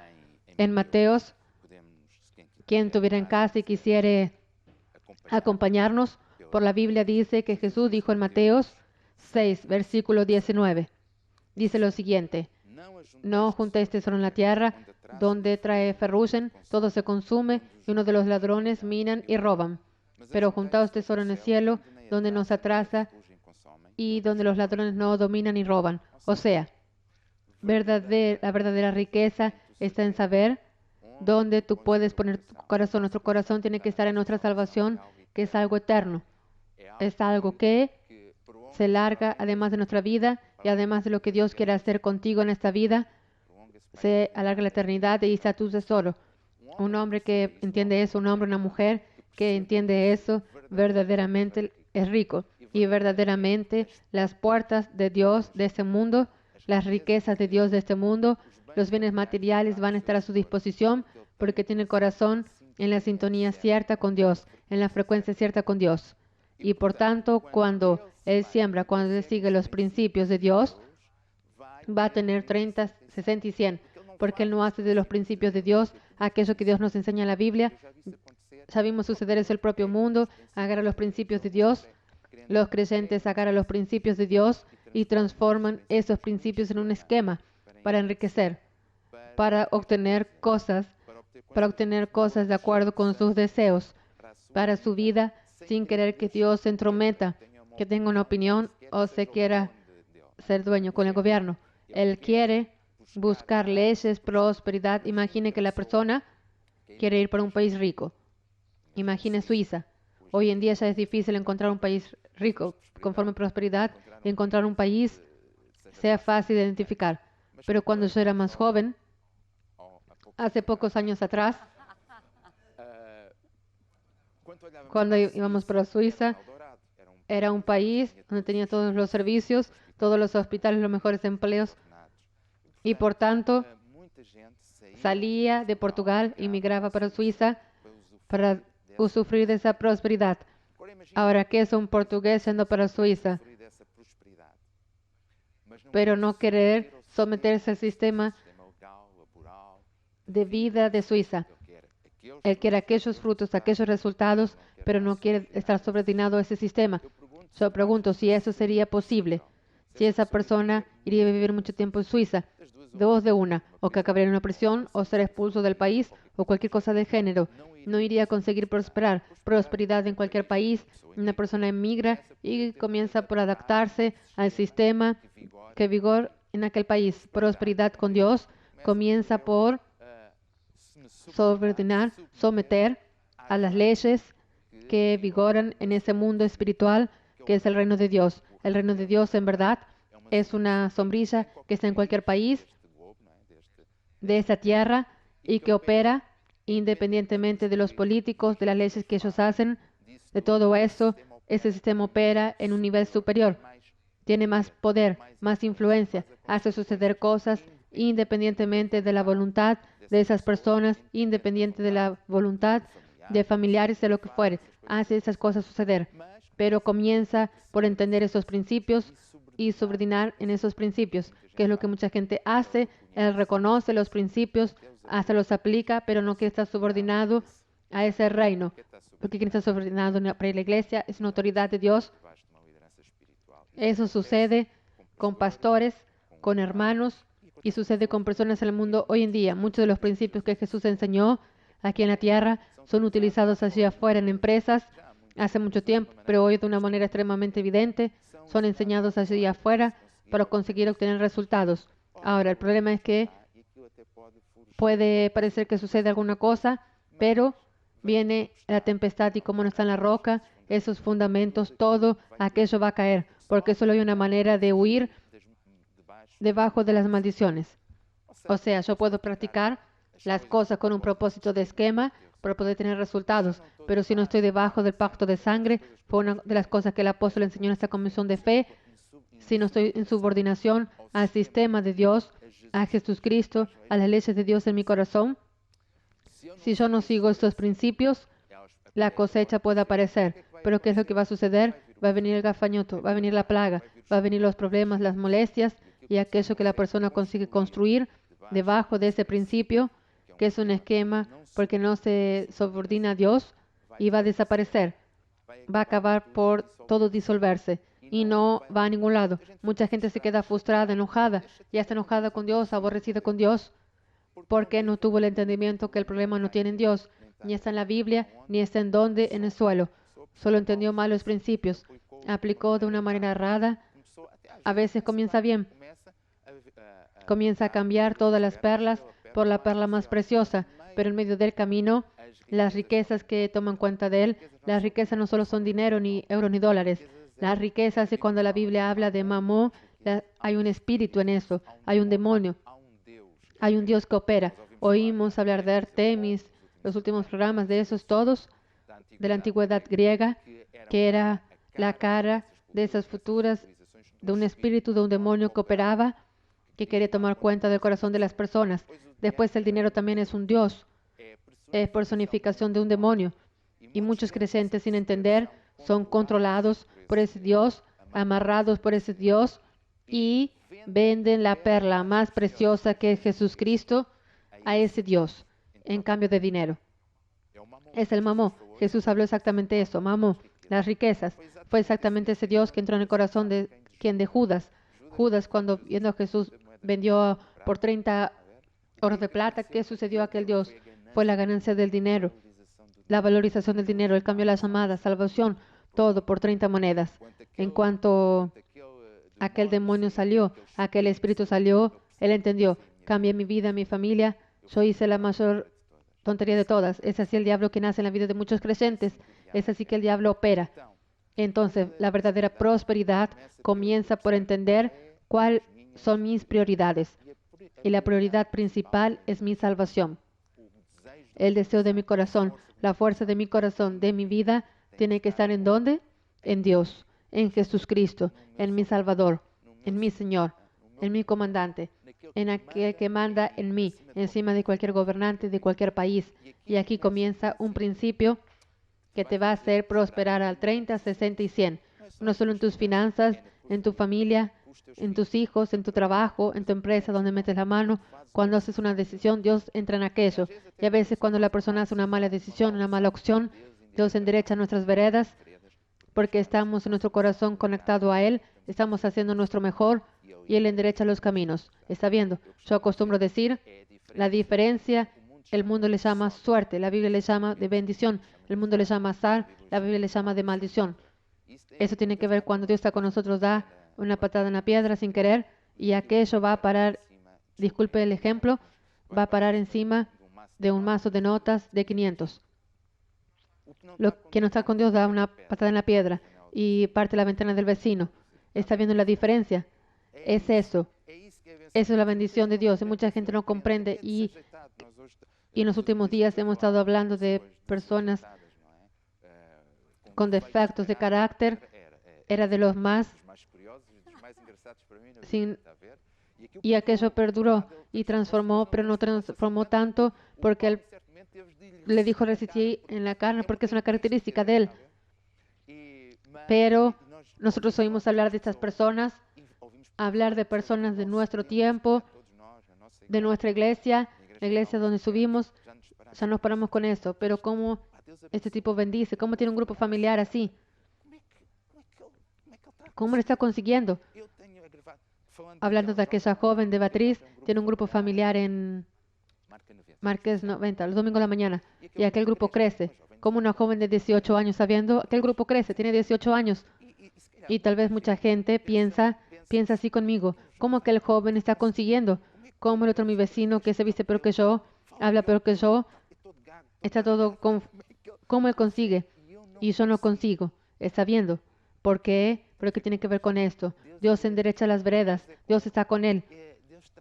en Mateos: quien estuviera en casa y quisiere acompañarnos, por la Biblia dice que Jesús dijo en Mateos 6, versículo 19. Dice lo siguiente: no juntéis tesoro en la tierra, donde trae ferrugem, todo se consume, y uno de los ladrones minan y roban. Pero juntaos tesoro en el cielo, donde no se atrasa y donde los ladrones no dominan y roban. O sea, la verdadera riqueza está en saber dónde tú puedes poner tu corazón. Nuestro corazón tiene que estar en nuestra salvación, que es algo eterno. Es algo que se larga además de nuestra vida y además de lo que Dios quiere hacer contigo en esta vida, se alarga la eternidad y está tu tesoro. Un hombre que entiende eso, un hombre, una mujer que entiende eso, verdaderamente es rico. Y verdaderamente las puertas de Dios de este mundo, las riquezas de Dios de este mundo, los bienes materiales van a estar a su disposición porque tiene el corazón en la sintonía cierta con Dios, en la frecuencia cierta con Dios. Y por tanto, cuando Él siembra, cuando Él sigue los principios de Dios, va a tener 30, 60 y 100, porque Él no hace de los principios de Dios aquello que Dios nos enseña en la Biblia. Sabemos suceder eso el propio mundo, agarra los principios de Dios, los creyentes agarran los principios de Dios y transforman esos principios en un esquema para enriquecer, para obtener cosas de acuerdo con sus deseos, para su vida, sin querer que Dios se entrometa, que tenga una opinión o se quiera ser dueño con el gobierno. Él quiere buscar leyes, prosperidad. Imagine que la persona quiere ir para un país rico. Imagine Suiza. Hoy en día ya es difícil encontrar un país rico conforme prosperidad y encontrar un país sea fácil de identificar. Pero cuando yo era más joven, hace pocos años atrás, cuando íbamos para Suiza, era un país donde tenía todos los servicios, todos los hospitales, los mejores empleos, y por tanto salía de Portugal y migraba para Suiza para usufruir de esa prosperidad. Ahora, ¿qué es un portugués yendo para Suiza? Pero no querer someterse al sistema de vida de Suiza. Él quiere aquellos frutos, aquellos resultados, pero no quiere estar subordinado a ese sistema. Yo pregunto si eso sería posible. Si esa persona iría a vivir mucho tiempo en Suiza, dos de una, o que acabaría en una prisión, o ser expulso del país, o cualquier cosa de género. No iría a conseguir prosperidad en cualquier país. Una persona emigra y comienza por adaptarse al sistema que vigor en aquel país. Prosperidad con Dios comienza por someter a las leyes que vigoran en ese mundo espiritual que es el reino de Dios. El reino de Dios, en verdad, es una sombrilla que está en cualquier país de esa tierra y que opera independientemente de los políticos, de las leyes que ellos hacen, de todo eso. Ese sistema opera en un nivel superior. Tiene más poder, más influencia, hace suceder cosas independientemente de la voluntad de esas personas, independiente de la voluntad de familiares, de lo que fuere. Hace esas cosas suceder. Pero comienza por entender esos principios y subordinar en esos principios, que es lo que mucha gente hace. Él reconoce los principios, hasta los aplica, pero no quiere estar subordinado a ese reino. Porque quiere estar subordinado para la iglesia, es una autoridad de Dios. Eso sucede con pastores, con hermanos, y sucede con personas en el mundo hoy en día. Muchos de los principios que Jesús enseñó aquí en la tierra son utilizados allí afuera en empresas hace mucho tiempo, pero hoy de una manera extremadamente evidente son enseñados allí afuera para conseguir obtener resultados. Ahora, el problema es que puede parecer que sucede alguna cosa, pero viene la tempestad y como no está en la roca, esos fundamentos, todo aquello va a caer, porque solo hay una manera de huir debajo de las maldiciones. O sea, yo puedo practicar las cosas con un propósito de esquema para poder tener resultados, pero si no estoy debajo del pacto de sangre, fue una de las cosas que el apóstol enseñó en esta convención de fe. Si no estoy en subordinación al sistema de Dios, a Jesucristo, a las leyes de Dios en mi corazón, si yo no sigo estos principios, la cosecha puede aparecer. Pero ¿qué es lo que va a suceder? va a venir el gafanhoto, va a venir la plaga, va a venir los problemas, las molestias y aquello que la persona consigue construir debajo de ese principio, que es un esquema porque no se subordina a Dios, y va a desaparecer. Va a acabar por todo disolverse y no va a ningún lado. Mucha gente se queda frustrada, enojada, ya está enojada con Dios, aborrecida con Dios, porque no tuvo el entendimiento que el problema no tiene en Dios, ni está en la Biblia, ni está en donde, en el suelo. Solo entendió mal los principios, aplicó de una manera errada. A veces comienza bien, comienza a cambiar todas las perlas por la perla más preciosa, pero en medio del camino, las riquezas que toman cuenta de él, las riquezas no solo son dinero, ni euros, ni dólares. Las riquezas, y cuando la Biblia habla de mamó, hay un espíritu en eso, hay un demonio, hay un Dios que opera. Oímos hablar de Artemis, los últimos programas de esos todos, de la antigüedad griega, que era la cara de esas futuras, de un espíritu, de un demonio que operaba, que quería tomar cuenta del corazón de las personas. Después el dinero también es un Dios, es personificación de un demonio. Y muchos creyentes, sin entender, son controlados por ese Dios, amarrados por ese Dios, y venden la perla más preciosa que es Jesucristo a ese Dios en cambio de dinero. Es el mamó. Jesús habló exactamente eso, mamó, las riquezas. Fue exactamente ese Dios que entró en el corazón de Judas. Judas, cuando viendo a Jesús, vendió por 30 oros de plata. ¿Qué sucedió a aquel Dios? Fue la ganancia del dinero, la valorización del dinero, el cambio de las llamadas, salvación, todo por 30 monedas. En cuanto aquel demonio salió, aquel espíritu salió, él entendió, cambié mi vida, mi familia, yo hice la mayor tontería de todas. Es así el diablo que nace en la vida de muchos creyentes, es así que el diablo opera. Entonces, la verdadera prosperidad comienza por entender cuáles son mis prioridades. Y la prioridad principal es mi salvación. El deseo de mi corazón, la fuerza de mi corazón, de mi vida, tiene que estar ¿en dónde? En Dios, en Jesucristo, en mi Salvador, en mi Señor, en mi comandante, en aquel que manda en mí, encima de cualquier gobernante de cualquier país. Y aquí comienza un principio que te va a hacer prosperar al 30, 60 y 100. No solo en tus finanzas, en tu familia, en tus hijos, en tu trabajo, en tu empresa, donde metes la mano. Cuando haces una decisión, Dios entra en aquello. Y a veces cuando la persona hace una mala decisión, una mala opción, Dios enderecha nuestras veredas porque estamos en nuestro corazón conectado a Él, estamos haciendo nuestro mejor y Él enderecha los caminos. ¿Está viendo? Yo acostumbro decir, la diferencia, el mundo le llama suerte, la Biblia le llama de bendición, el mundo le llama azar, la Biblia le llama de maldición. Eso tiene que ver cuando Dios está con nosotros, da una patada en la piedra sin querer y aquello va a parar, disculpe el ejemplo, va a parar encima de un mazo de notas de 500. Lo que no está con Dios da una patada en la piedra y parte la ventana del vecino. ¿Está viendo la diferencia? Es eso. Eso es la bendición de Dios y mucha gente no comprende y en los últimos días hemos estado hablando de personas con defectos de carácter. Era de los más y aquello perduró y transformó, pero no transformó tanto porque él le dijo resistir en la carne porque es una característica de él. Pero nosotros oímos hablar de estas personas, hablar de personas de nuestro tiempo, de nuestra iglesia, la iglesia donde subimos, ya nos paramos con eso. Pero cómo este tipo bendice, cómo tiene un grupo familiar así, cómo lo está consiguiendo. Hablando de aquella joven de Beatriz, tiene un grupo familiar en Marqués 90, los domingos de la mañana, y aquel grupo crece. Como una joven de 18 años, sabiendo, aquel grupo crece, tiene 18 años. Y tal vez mucha gente piensa así conmigo, ¿cómo aquel joven está consiguiendo? ¿Cómo el otro, mi vecino, que se viste peor que yo, habla peor que yo, está todo ¿cómo él consigue? Y yo no consigo. ¿Está viendo? ¿Por qué? ¿Pero qué tiene que ver con esto? Dios enderecha las veredas, Dios está con él,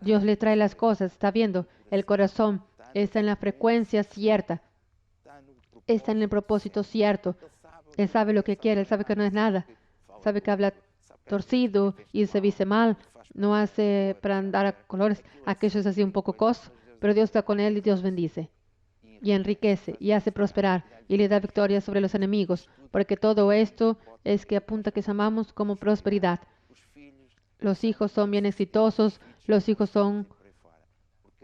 Dios le trae las cosas, ¿está viendo? El corazón está en la frecuencia cierta, está en el propósito cierto. Él sabe lo que quiere, él sabe que no es nada, sabe que habla torcido y se viste mal, no hace para andar a colores, aquello es así un poco coso, pero Dios está con él y Dios bendice. y enriquece y hace prosperar y le da victoria sobre los enemigos, porque todo esto es que apunta que llamamos como prosperidad. Los hijos son bien exitosos, los hijos son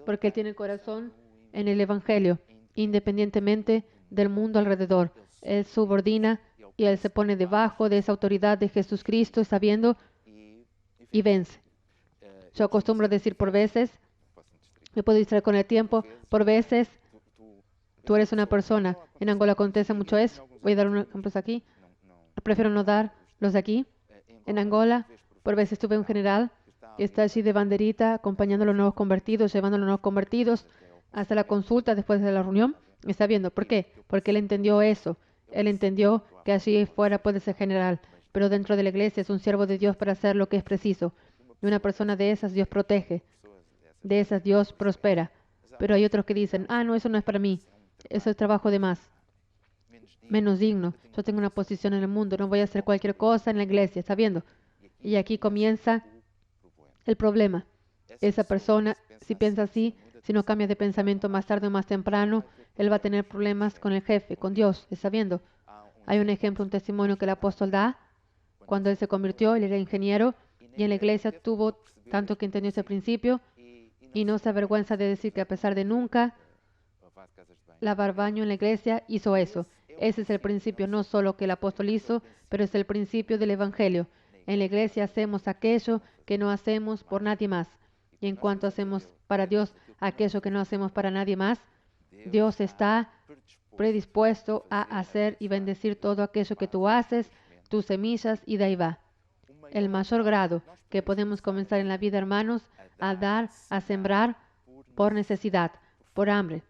porque Él tiene el corazón en el Evangelio, independientemente del mundo alrededor. Él subordina y Él se pone debajo de esa autoridad de Jesucristo, sabiendo y vence. Yo acostumbro decir por veces, me puedo distraer con el tiempo, por veces tú eres una persona. En Angola acontece mucho eso. Voy a dar unos ejemplos aquí. Prefiero no dar los de aquí. En Angola, por veces tuve un general que está allí de banderita, acompañando a los nuevos convertidos, llevando a los nuevos convertidos hasta la consulta después de la reunión. Está viendo. ¿Por qué? Porque él entendió eso. Él entendió que allí fuera puede ser general, pero dentro de la iglesia es un siervo de Dios para hacer lo que es preciso. Y una persona de esas Dios protege. De esas Dios prospera. Pero hay otros que dicen, no, eso no es para mí. Eso es trabajo de más. Menos digno. Yo tengo una posición en el mundo. No voy a hacer cualquier cosa en la iglesia. ¿Está viendo? Y aquí comienza el problema. Esa persona, si piensa así, si no cambia de pensamiento más tarde o más temprano, él va a tener problemas con el jefe, con Dios. ¿Está viendo? Hay un ejemplo, un testimonio que el apóstol da. Cuando él se convirtió, él era ingeniero y en la iglesia tuvo tanto que entendió ese principio y no se avergüenza de decir que a pesar de nunca lavar baño en la iglesia, hizo eso. Ese es el principio, no solo que el apóstol hizo, pero es el principio del Evangelio. En la iglesia hacemos aquello que no hacemos por nadie más. Y en cuanto hacemos para Dios aquello que no hacemos para nadie más, Dios está predispuesto a hacer y bendecir todo aquello que tú haces, tus semillas, y de ahí va. El mayor grado que podemos comenzar en la vida, hermanos, a dar, a sembrar por necesidad, por hambre,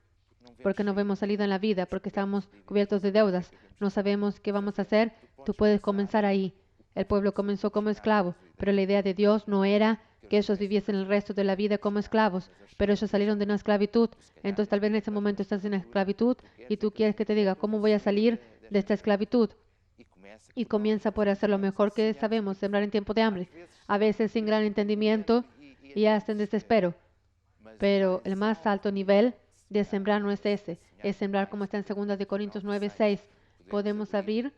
porque no vemos salida en la vida, porque estamos cubiertos de deudas, no sabemos qué vamos a hacer. Tú puedes comenzar ahí. El pueblo comenzó como esclavo, pero la idea de Dios no era que ellos viviesen el resto de la vida como esclavos, pero ellos salieron de una esclavitud. Entonces tal vez en ese momento estás en esclavitud y tú quieres que te diga, ¿cómo voy a salir de esta esclavitud? Y comienza por hacer lo mejor que sabemos, sembrar en tiempo de hambre, a veces sin gran entendimiento y hasta en desespero. Pero el más alto nivel de sembrar no es ese, es sembrar como está en 2 de Corintios 9:6. Podemos abrir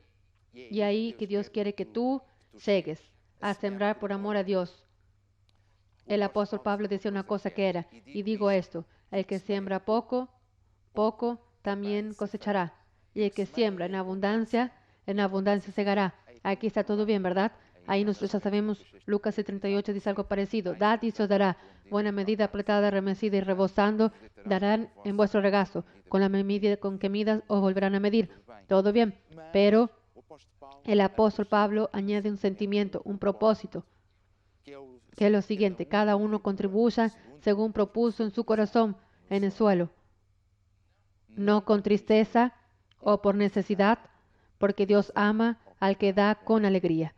y ahí que Dios quiere que tú llegues a sembrar por amor a Dios. El apóstol Pablo decía una cosa que era, y digo esto, el que siembra poco, poco también cosechará. Y el que siembra en abundancia segará. Aquí está todo bien, ¿verdad? Ahí nosotros ya sabemos, Lucas 38 dice algo parecido. Dad y se os dará. Buena medida, apretada, remecida y rebosando, darán en vuestro regazo. Con la medida con que midas os volverán a medir. Todo bien. Pero el apóstol Pablo añade un sentimiento, un propósito, que es lo siguiente: cada uno contribuya según propuso en su corazón, en el suelo, no con tristeza o por necesidad, porque Dios ama al que da con alegría.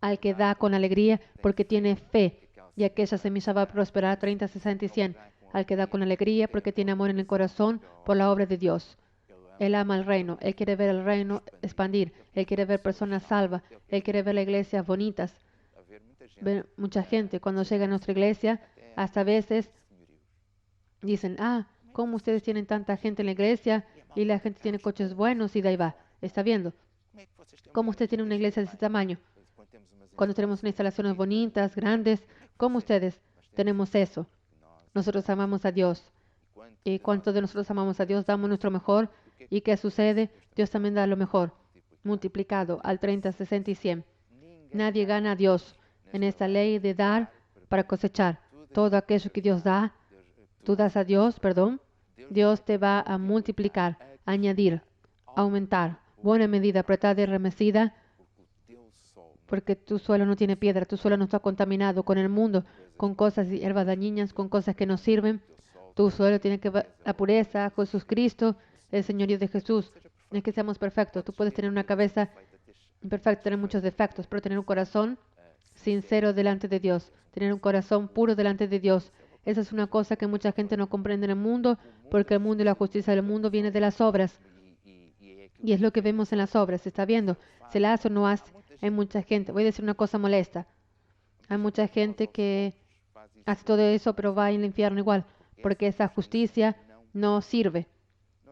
Al que da con alegría porque tiene fe, y aquella semilla va a prosperar 30, 60 y 100. Al que da con alegría porque tiene amor en el corazón por la obra de Dios. Él ama el reino, Él quiere ver el reino expandir, Él quiere ver personas salvas, Él quiere ver las iglesias bonitas. Ver mucha gente cuando llega a nuestra iglesia, hasta a veces dicen, ¿cómo ustedes tienen tanta gente en la iglesia? Y la gente tiene coches buenos y de ahí va. ¿Está viendo? ¿Cómo usted tiene una iglesia de ese tamaño? Cuando tenemos unas instalaciones bonitas, grandes, ¿cómo ustedes tenemos eso? Nosotros amamos a Dios. Y cuanto de nosotros amamos a Dios, damos nuestro mejor. ¿Y qué sucede? Dios también da lo mejor, multiplicado al 30, 60 y 100. Nadie gana a Dios en esta ley de dar para cosechar. Todo aquello que Dios da, tú das a Dios, Dios te va a multiplicar, añadir, aumentar. Buena medida, apretada y remecida, porque tu suelo no tiene piedra, tu suelo no está contaminado con el mundo, con cosas y hierbas dañinas, con cosas que no sirven. Tu suelo tiene que ver la pureza, Jesús Cristo, el señorío de Jesús. No es que seamos perfectos. Tú puedes tener una cabeza imperfecta, tener muchos defectos, pero tener un corazón sincero delante de Dios, tener un corazón puro delante de Dios. Esa es una cosa que mucha gente no comprende en el mundo, porque el mundo y la justicia del mundo viene de las obras. Y es lo que vemos en las obras. ¿Se está viendo? ¿Se la hace o no hace? Hay mucha gente. Voy a decir una cosa molesta. Hay mucha gente que hace todo eso, pero va al infierno igual, porque esa justicia no sirve.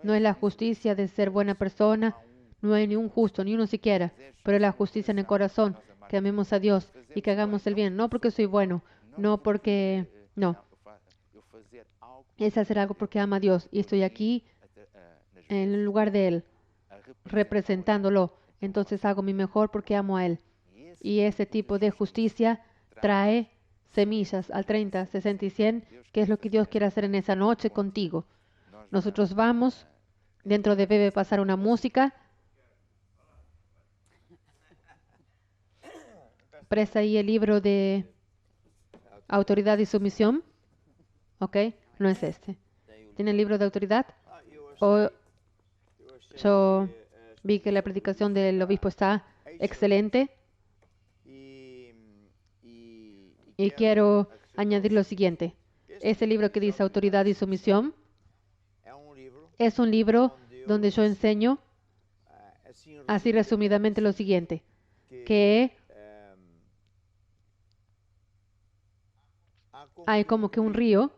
No es la justicia de ser buena persona, no hay ni un justo, ni uno siquiera, pero es la justicia en el corazón, que amemos a Dios y que hagamos el bien, no porque soy bueno, no porque... No, es hacer algo porque ama a Dios y estoy aquí en el lugar de Él, representándolo. Entonces hago mi mejor porque amo a Él. Y ese tipo de justicia trae semillas al 30, 60 y 100, que es lo que Dios quiere hacer en esa noche contigo. Nosotros vamos, dentro debe pasar una música. Presta ahí el libro de autoridad y sumisión. ¿Ok? No es este. ¿Tiene el libro de autoridad? O yo vi que la predicación del obispo está excelente y quiero añadir lo siguiente. Ese libro que dice autoridad y sumisión es un libro donde yo enseño así resumidamente lo siguiente, que hay como que un río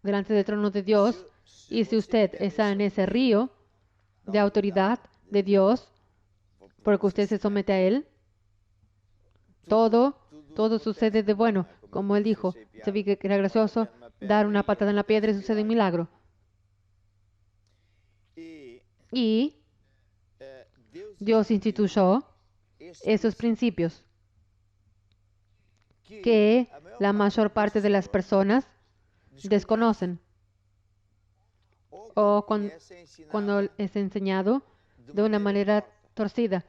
delante del trono de Dios, y si usted está en ese río de autoridad de Dios, porque usted se somete a Él, todo sucede de bueno. Como Él dijo, se vi que era gracioso dar una patada en la piedra y sucede un milagro. Y Dios instituyó esos principios que la mayor parte de las personas desconocen o cuando es enseñado de una manera torcida,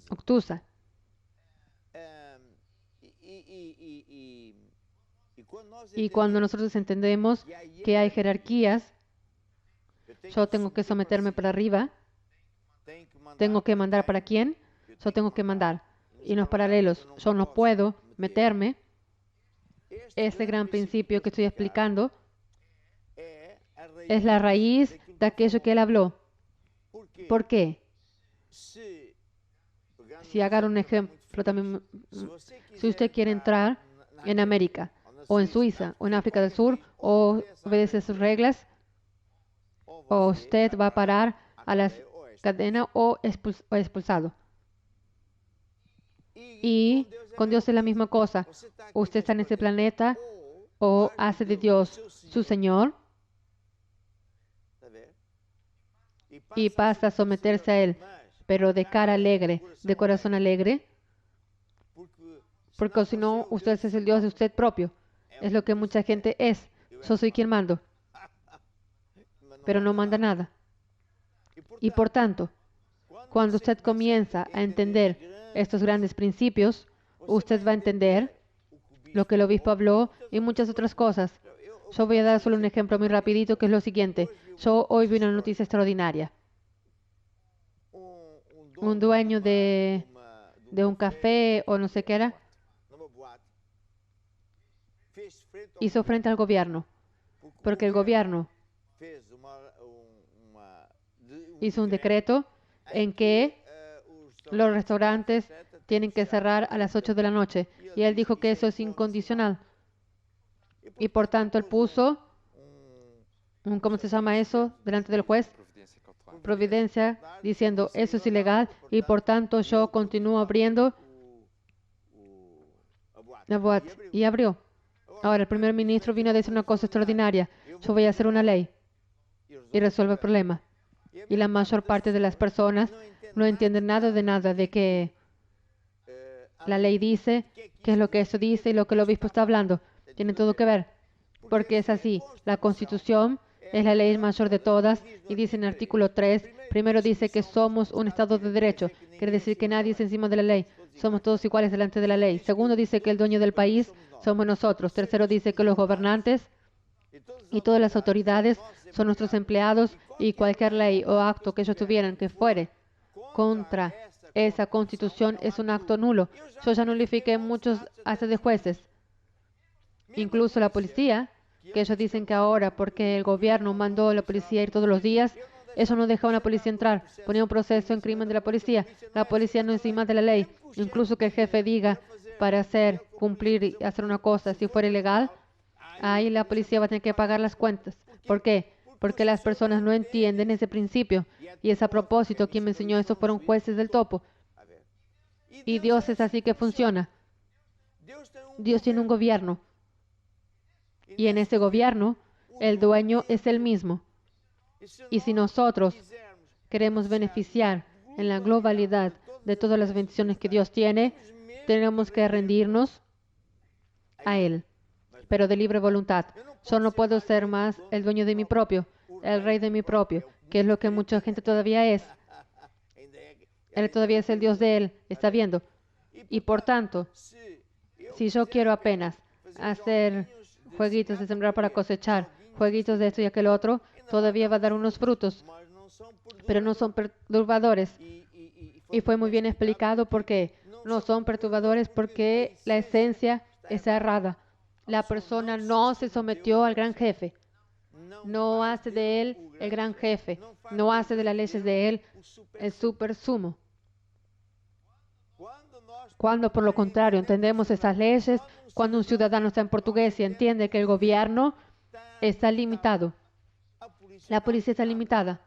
obtusa. Y cuando nosotros entendemos que hay jerarquías, yo tengo que someterme para arriba, tengo que mandar para quién, yo tengo que mandar. Y los paralelos, yo no puedo meterme. Ese gran principio que estoy explicando es la raíz de aquello que Él habló. ¿Por qué? Si agarro un ejemplo también, si usted quiere entrar en América, o en Suiza, o en África del Sur, o obedece sus reglas, o usted va a parar a la cadena o expulsado. Y con Dios es la misma cosa. Usted está en ese planeta o hace de Dios su Señor y pasa a someterse a Él, pero de cara alegre, de corazón alegre, porque si no, usted es el Dios de usted propio. Es lo que mucha gente es. Yo soy quien mando, pero no manda nada. Y por tanto, cuando usted comienza a entender estos grandes principios, usted va a entender lo que el obispo habló y muchas otras cosas. Yo voy a dar solo un ejemplo muy rapidito, que es lo siguiente. Yo hoy vi una noticia extraordinaria. Un dueño de un café o no sé qué era, hizo frente al gobierno, porque el gobierno hizo un decreto en que los restaurantes tienen que cerrar a las 8 de la noche. Y él dijo que eso es incondicional. Y por tanto él puso, ¿cómo se llama eso? Delante del juez. Providencia, diciendo, eso es ilegal y por tanto yo continúo abriendo la boate. Y abrió. Ahora el primer ministro vino a decir una cosa extraordinaria. Yo voy a hacer una ley y resuelve el problema. Y la mayor parte de las personas no entienden nada de que la ley dice, qué es lo que eso dice y lo que el obispo está hablando. Tiene todo que ver, porque es así. La Constitución es la ley mayor de todas y dice en el artículo 3, primero dice que somos un Estado de Derecho. Quiere decir que nadie es encima de la ley. Somos todos iguales delante de la ley. Segundo, dice que el dueño del país somos nosotros. Tercero, dice que los gobernantes y todas las autoridades son nuestros empleados y cualquier ley o acto que ellos tuvieran que fuere contra esa Constitución es un acto nulo. Yo ya nulifiqué muchos actos de jueces. Incluso la policía, que ellos dicen que ahora, porque el gobierno mandó a la policía ir todos los días, eso no dejaba a la policía entrar. Ponía un proceso en crimen de la policía. La policía no es encima de la ley. Incluso que el jefe diga para cumplir y hacer una cosa, si fuera ilegal, ahí la policía va a tener que pagar las cuentas. ¿Por qué? Porque las personas no entienden ese principio. Y es a propósito, quien me enseñó eso fueron jueces del topo. Y Dios es así que funciona. Dios tiene un gobierno. Y en ese gobierno, el dueño es el mismo. Y si nosotros queremos beneficiar en la globalidad de todas las bendiciones que Dios tiene, tenemos que rendirnos a Él, pero de libre voluntad. Yo no puedo ser más el dueño de mi propio, el rey de mi propio, que es lo que mucha gente todavía es. Él todavía es el Dios de Él, está viendo. Y por tanto, si yo quiero apenas hacer jueguitos de sembrar para cosechar, jueguitos de esto y aquel otro, todavía va a dar unos frutos, pero no son perturbadores. Y fue muy bien explicado por qué. No son perturbadores porque la esencia es errada. La persona no se sometió al gran jefe. No hace de él el gran jefe. No hace de las leyes de él el super sumo. Cuando por lo contrario entendemos esas leyes, cuando un ciudadano está en portugués y entiende que el gobierno está limitado, la policía está limitada.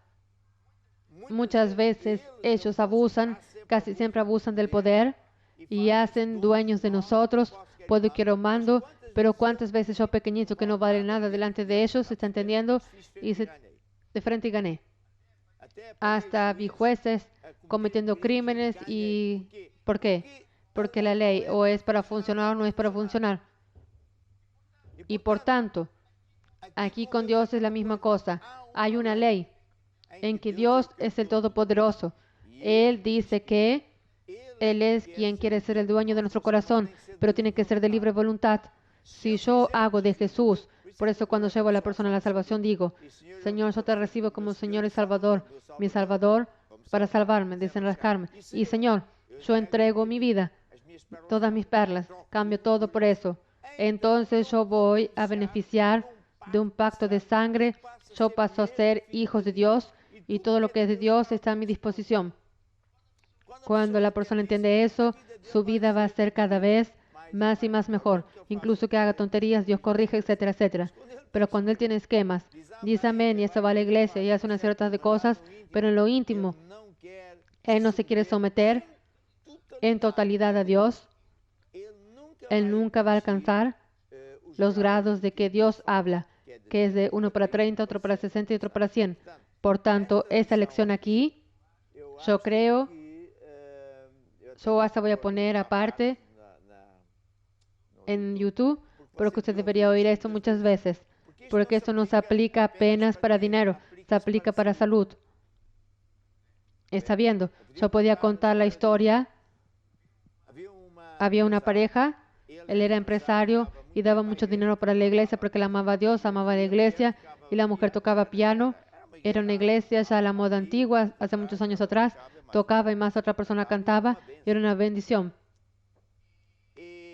Muchas veces ellos abusan, casi siempre abusan del poder y hacen dueños de nosotros. Puedo quiero mando, pero cuántas veces yo pequeñito que no vale nada delante de ellos, ¿se está entendiendo? Hice de frente y gané. Hasta vi jueces cometiendo crímenes y ¿por qué? Porque la ley o es para funcionar o no es para funcionar. Y por tanto, aquí con Dios es la misma cosa. Hay una ley en que Dios es el Todopoderoso. Él dice que Él es quien quiere ser el dueño de nuestro corazón, pero tiene que ser de libre voluntad. Si yo hago de Jesús, por eso cuando llevo a la persona a la salvación digo, Señor, yo te recibo como Señor y Salvador, mi Salvador, para salvarme, desenrascarme. Y Señor, yo entrego mi vida, todas mis perlas, cambio todo por eso. Entonces yo voy a beneficiar de un pacto de sangre. Yo paso a ser hijos de Dios y todo lo que es de Dios está a mi disposición. Cuando la persona entiende eso, su vida va a ser cada vez más y más mejor. Incluso que haga tonterías, Dios corrige, etcétera, etcétera. Pero cuando él tiene esquemas, dice amén y eso va a la iglesia y hace unas ciertas de cosas, pero en lo íntimo, él no se quiere someter en totalidad a Dios. Él nunca va a alcanzar los grados de que Dios habla, que es de uno para 30, otro para 60 y otro para 100. Por tanto, esta lección aquí, yo creo, yo hasta voy a poner aparte en YouTube, pero que usted debería oír esto muchas veces, porque esto no se aplica apenas para dinero, se aplica para salud. Está viendo, yo podía contar la historia. Había una pareja, él era empresario y daba mucho dinero para la iglesia porque él amaba a Dios, amaba a la iglesia, y la mujer tocaba piano. Era una iglesia ya a la moda antigua, hace muchos años atrás, tocaba y más otra persona cantaba, y era una bendición.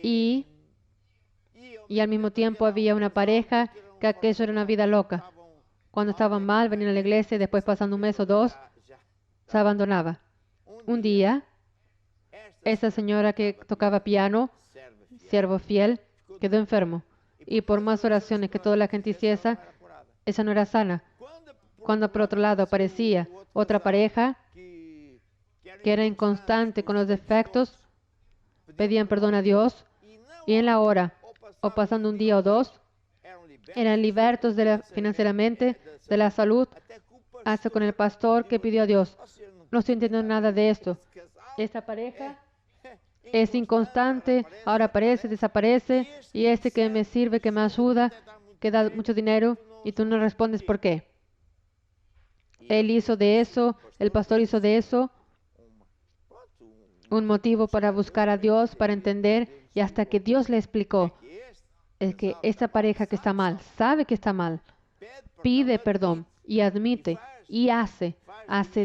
Y al mismo tiempo había una pareja que aquello era una vida loca. Cuando estaban mal, venían a la iglesia y después pasando un mes o dos, se abandonaba. Un día, esa señora que tocaba piano, siervo fiel, quedó enfermo. Y por más oraciones que toda la gente hiciese, ella no era sana. Cuando por otro lado aparecía otra pareja que era inconstante con los defectos, pedían perdón a Dios y en la hora, o pasando un día o dos, eran libertos financieramente, de la salud, hasta con el pastor que pidió a Dios. No estoy entendiendo nada de esto. Esta pareja es inconstante, ahora aparece, desaparece, y este que me sirve, que me ayuda, que da mucho dinero, y tú no respondes por qué. Él hizo de eso, el pastor hizo de eso un motivo para buscar a Dios, para entender, y hasta que Dios le explicó, es que esta pareja que está mal, sabe que está mal, pide perdón y admite y hace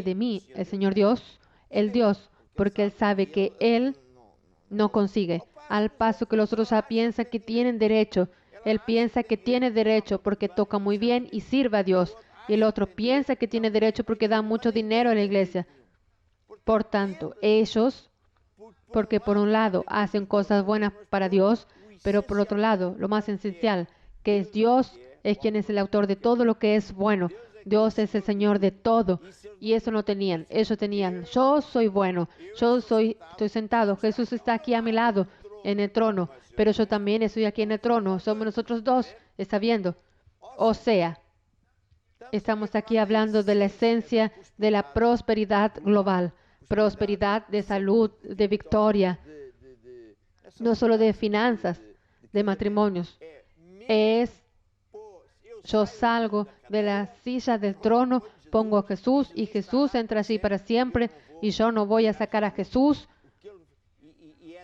de mí el Señor Dios, el Dios, porque Él sabe que Él no consigue. Al paso que los otros ya piensan que tienen derecho, Él piensa que tiene derecho porque toca muy bien y sirve a Dios. Y el otro piensa que tiene derecho porque da mucho dinero a la iglesia. Por tanto, ellos, porque por un lado hacen cosas buenas para Dios, pero por otro lado, lo más esencial, que es Dios, es quien es el autor de todo lo que es bueno. Dios es el Señor de todo. Y eso no tenían. Ellos tenían, yo soy bueno, estoy sentado. Jesús está aquí a mi lado en el trono, pero yo también estoy aquí en el trono. Somos nosotros dos, está viendo. O sea, estamos aquí hablando de la esencia de la prosperidad global, prosperidad de salud, de victoria, no solo de finanzas, de matrimonios. Yo salgo de la silla del trono, pongo a Jesús y Jesús entra allí para siempre y yo no voy a sacar a Jesús.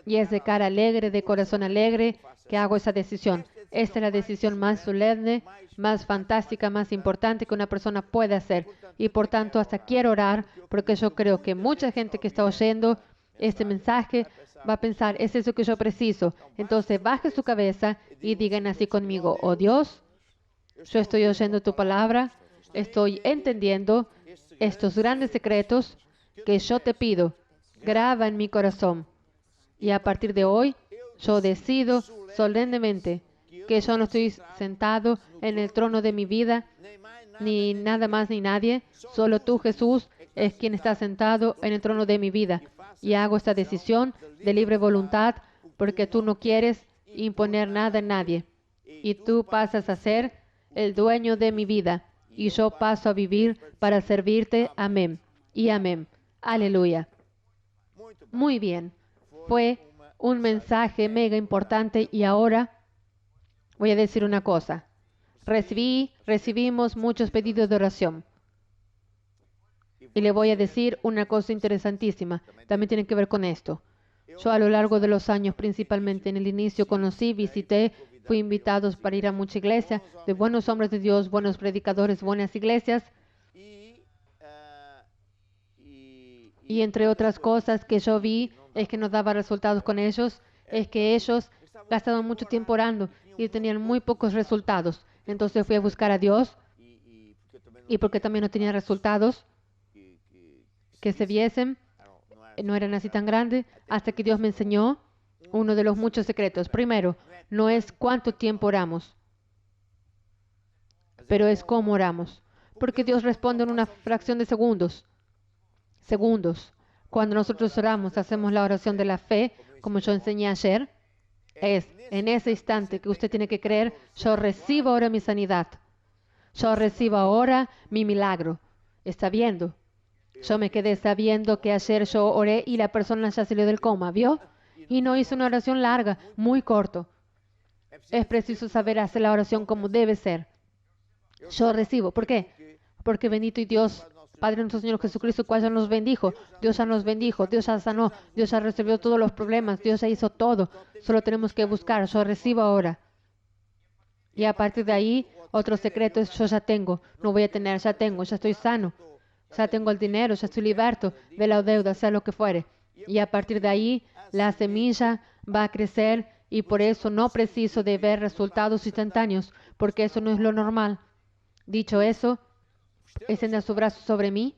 Y es de cara alegre, de corazón alegre, que hago esa decisión. Esta es la decisión más solemne, más fantástica, más importante que una persona puede hacer. Y por tanto, hasta quiero orar, porque yo creo que mucha gente que está oyendo este mensaje va a pensar, es eso que yo preciso. Entonces, baje su cabeza y digan así conmigo, oh Dios, yo estoy oyendo tu palabra, estoy entendiendo estos grandes secretos que yo te pido. Graba en mi corazón. Y a partir de hoy, yo decido solemnemente que yo no estoy sentado en el trono de mi vida, ni nada más ni nadie. Solo tú, Jesús, es quien está sentado en el trono de mi vida. Y hago esta decisión de libre voluntad porque tú no quieres imponer nada en nadie. Y tú pasas a ser el dueño de mi vida. Y yo paso a vivir para servirte. Amén. Y amén. Aleluya. Muy bien. Fue un mensaje mega importante y ahora voy a decir una cosa. Recibimos muchos pedidos de oración. Y le voy a decir una cosa interesantísima. También tiene que ver con esto. Yo a lo largo de los años, principalmente en el inicio, conocí, visité, fui invitado para ir a mucha iglesia, de buenos hombres de Dios, buenos predicadores, buenas iglesias. Y entre otras cosas que yo vi es que no daba resultados con ellos, es que ellos gastaban mucho tiempo orando y tenían muy pocos resultados. Entonces fui a buscar a Dios y porque también no tenía resultados que se viesen, no eran así tan grandes, hasta que Dios me enseñó uno de los muchos secretos. Primero, no es cuánto tiempo oramos, pero es cómo oramos. Porque Dios responde en una fracción de segundos. Cuando nosotros oramos, hacemos la oración de la fe, como yo enseñé ayer, es en ese instante que usted tiene que creer, yo recibo ahora mi sanidad. Yo recibo ahora mi milagro. ¿Está viendo? Yo me quedé sabiendo que ayer yo oré y la persona ya salió del coma, ¿vio? Y no hizo una oración larga, muy corto. Es preciso saber hacer la oración como debe ser. Yo recibo. ¿Por qué? Porque bendito y Dios, Padre nuestro Señor Jesucristo, cual ya nos bendijo. Dios ya nos bendijo, Dios ya sanó, Dios ya resolvió todos los problemas, Dios ya hizo todo. Solo tenemos que buscar. Yo recibo ahora. Y a partir de ahí, otro secreto es yo ya tengo. No voy a tener, ya tengo, ya estoy sano. Ya tengo el dinero, ya estoy liberto de la deuda, sea lo que fuere. Y a partir de ahí, la semilla va a crecer y por eso no preciso de ver resultados instantáneos, porque eso no es lo normal. Dicho eso, extienda su brazo sobre mí.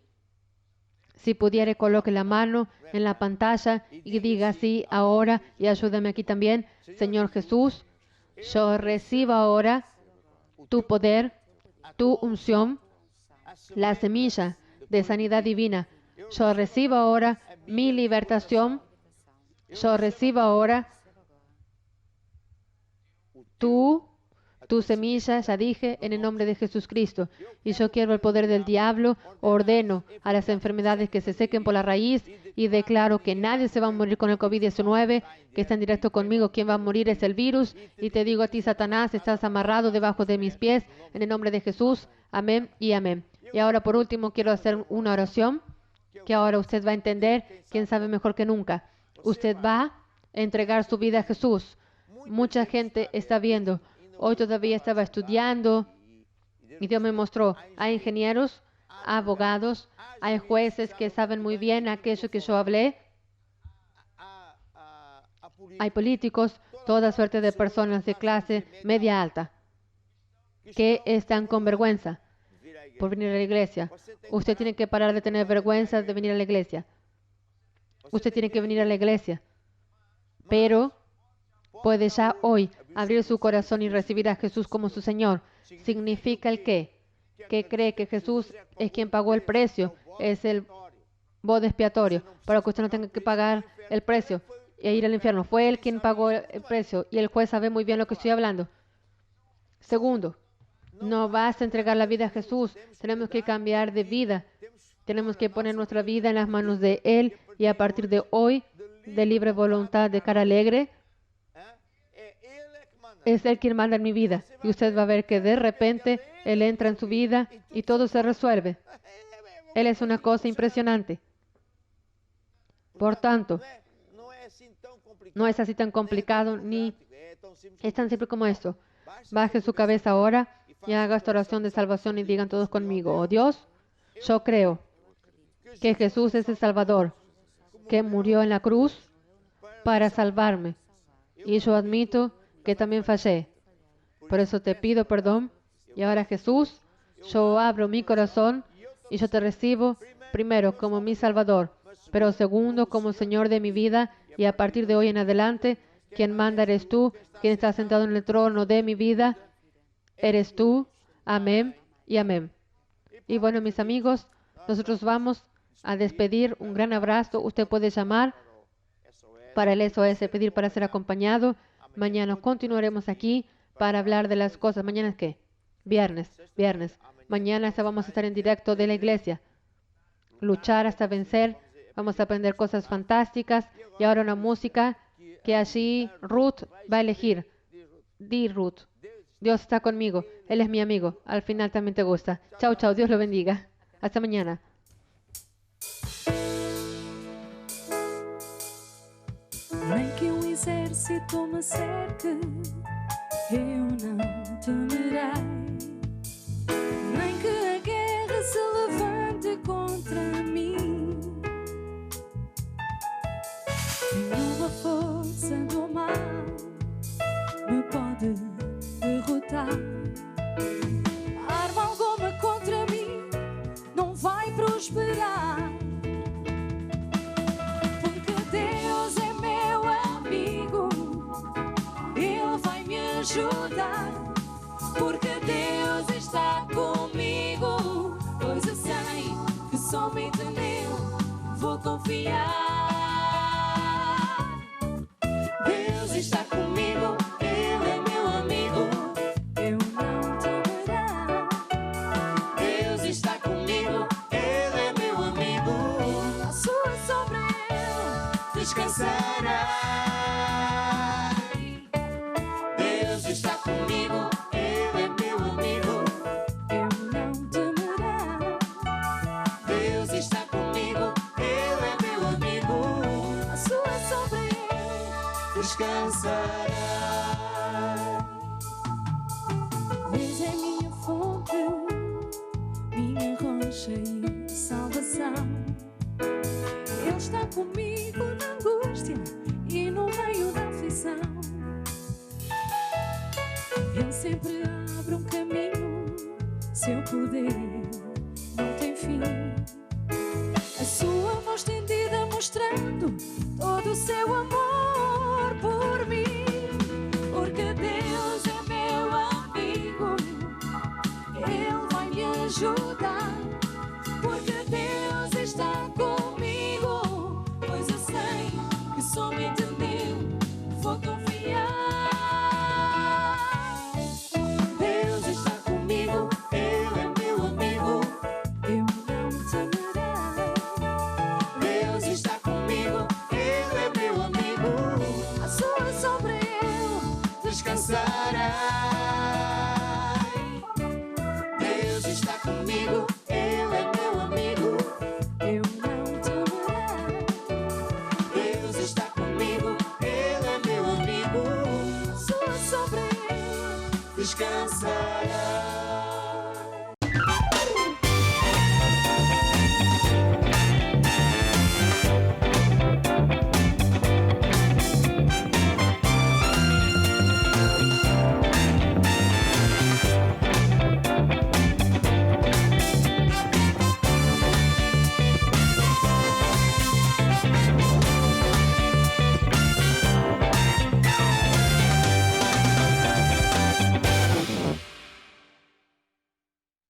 Si pudiere, coloque la mano en la pantalla y diga así ahora y ayúdame aquí también. Señor Jesús, yo recibo ahora tu poder, tu unción, la semilla de sanidad divina. Yo recibo ahora mi libertación. Yo recibo ahora tu semilla, ya dije, en el nombre de Jesucristo. Y yo quiero el poder del diablo, ordeno a las enfermedades que se sequen por la raíz y declaro que nadie se va a morir con el COVID-19, que está en directo conmigo. Quien va a morir es el virus. Y te digo a ti, Satanás, estás amarrado debajo de mis pies, en el nombre de Jesús. Amén y amén. Y ahora, por último, quiero hacer una oración que ahora usted va a entender, quién sabe mejor que nunca. Usted va a entregar su vida a Jesús. Mucha gente está viendo. Hoy todavía estaba estudiando y Dios me mostró. Hay ingenieros, abogados, hay jueces que saben muy bien aquello que yo hablé. Hay políticos, toda suerte de personas de clase media alta que están con vergüenza por venir a la iglesia. Usted tiene que parar de tener vergüenza de venir a la iglesia. Usted tiene que venir a la iglesia. Pero puede ya hoy abrir su corazón y recibir a Jesús como su Señor. significa el qué. Que cree que Jesús es quien pagó el precio, es el bode expiatorio, para que usted no tenga que pagar el precio e ir al infierno. Fue Él quien pagó el precio y el juez sabe muy bien lo que estoy hablando. Segundo, no vas a entregar la vida a Jesús. Tenemos que cambiar de vida. Tenemos que poner nuestra vida en las manos de Él y a partir de hoy, de libre voluntad, de cara alegre, es Él quien manda en mi vida. Y usted va a ver que de repente Él entra en su vida y todo se resuelve. Él es una cosa impresionante. Por tanto, no es así tan complicado ni es tan simple como esto. Baje su cabeza ahora y haga esta oración de salvación y digan todos conmigo: oh Dios, yo creo que Jesús es el Salvador, que murió en la cruz para salvarme. Y yo admito que también fallé. Por eso te pido perdón. Y ahora, Jesús, yo abro mi corazón y yo te recibo primero como mi Salvador, pero segundo como Señor de mi vida. Y a partir de hoy en adelante, quien manda eres tú, quien está sentado en el trono de mi vida, eres tú. Amén y amén. Y bueno, mis amigos, nosotros vamos a despedir. Un gran abrazo. Usted puede llamar para el SOS, pedir para ser acompañado. Mañana continuaremos aquí para hablar de las cosas. ¿Mañana es qué? Viernes. Mañana vamos a estar en directo de la iglesia. Luchar hasta vencer. Vamos a aprender cosas fantásticas. Y ahora una música que allí Ruth va a elegir. Di, Ruth. Dios está conmigo. Él es mi amigo. Al final también te gusta. Chao, chao. Dios lo bendiga. Hasta mañana. Nem que exército me cerque, eu não temerei. Nem que a guerra se levante contra mim. Nenhuma força do mal me pode derrotar. Arma alguma contra mim não vai prosperar. Ajudar, porque Deus está comigo, pois eu sei que somente nele vou confiar. Deus está comigo, Ele é meu amigo, eu não temerei. Deus está comigo, Ele é meu amigo, a sua sombra eu descansará. Está comigo, Ele é meu amigo, eu não temerei. Deus está comigo, Ele é meu amigo, a sua sombra eu descansarei. Deus é minha fonte, minha rocha e salvação. Ele está comigo na angústia e no meio da aflição. Ele sempre abre um caminho, seu poder não tem fim. A sua mão estendida mostrando todo o seu amor por mim. Porque Deus é meu amigo, Ele vai me ajudar.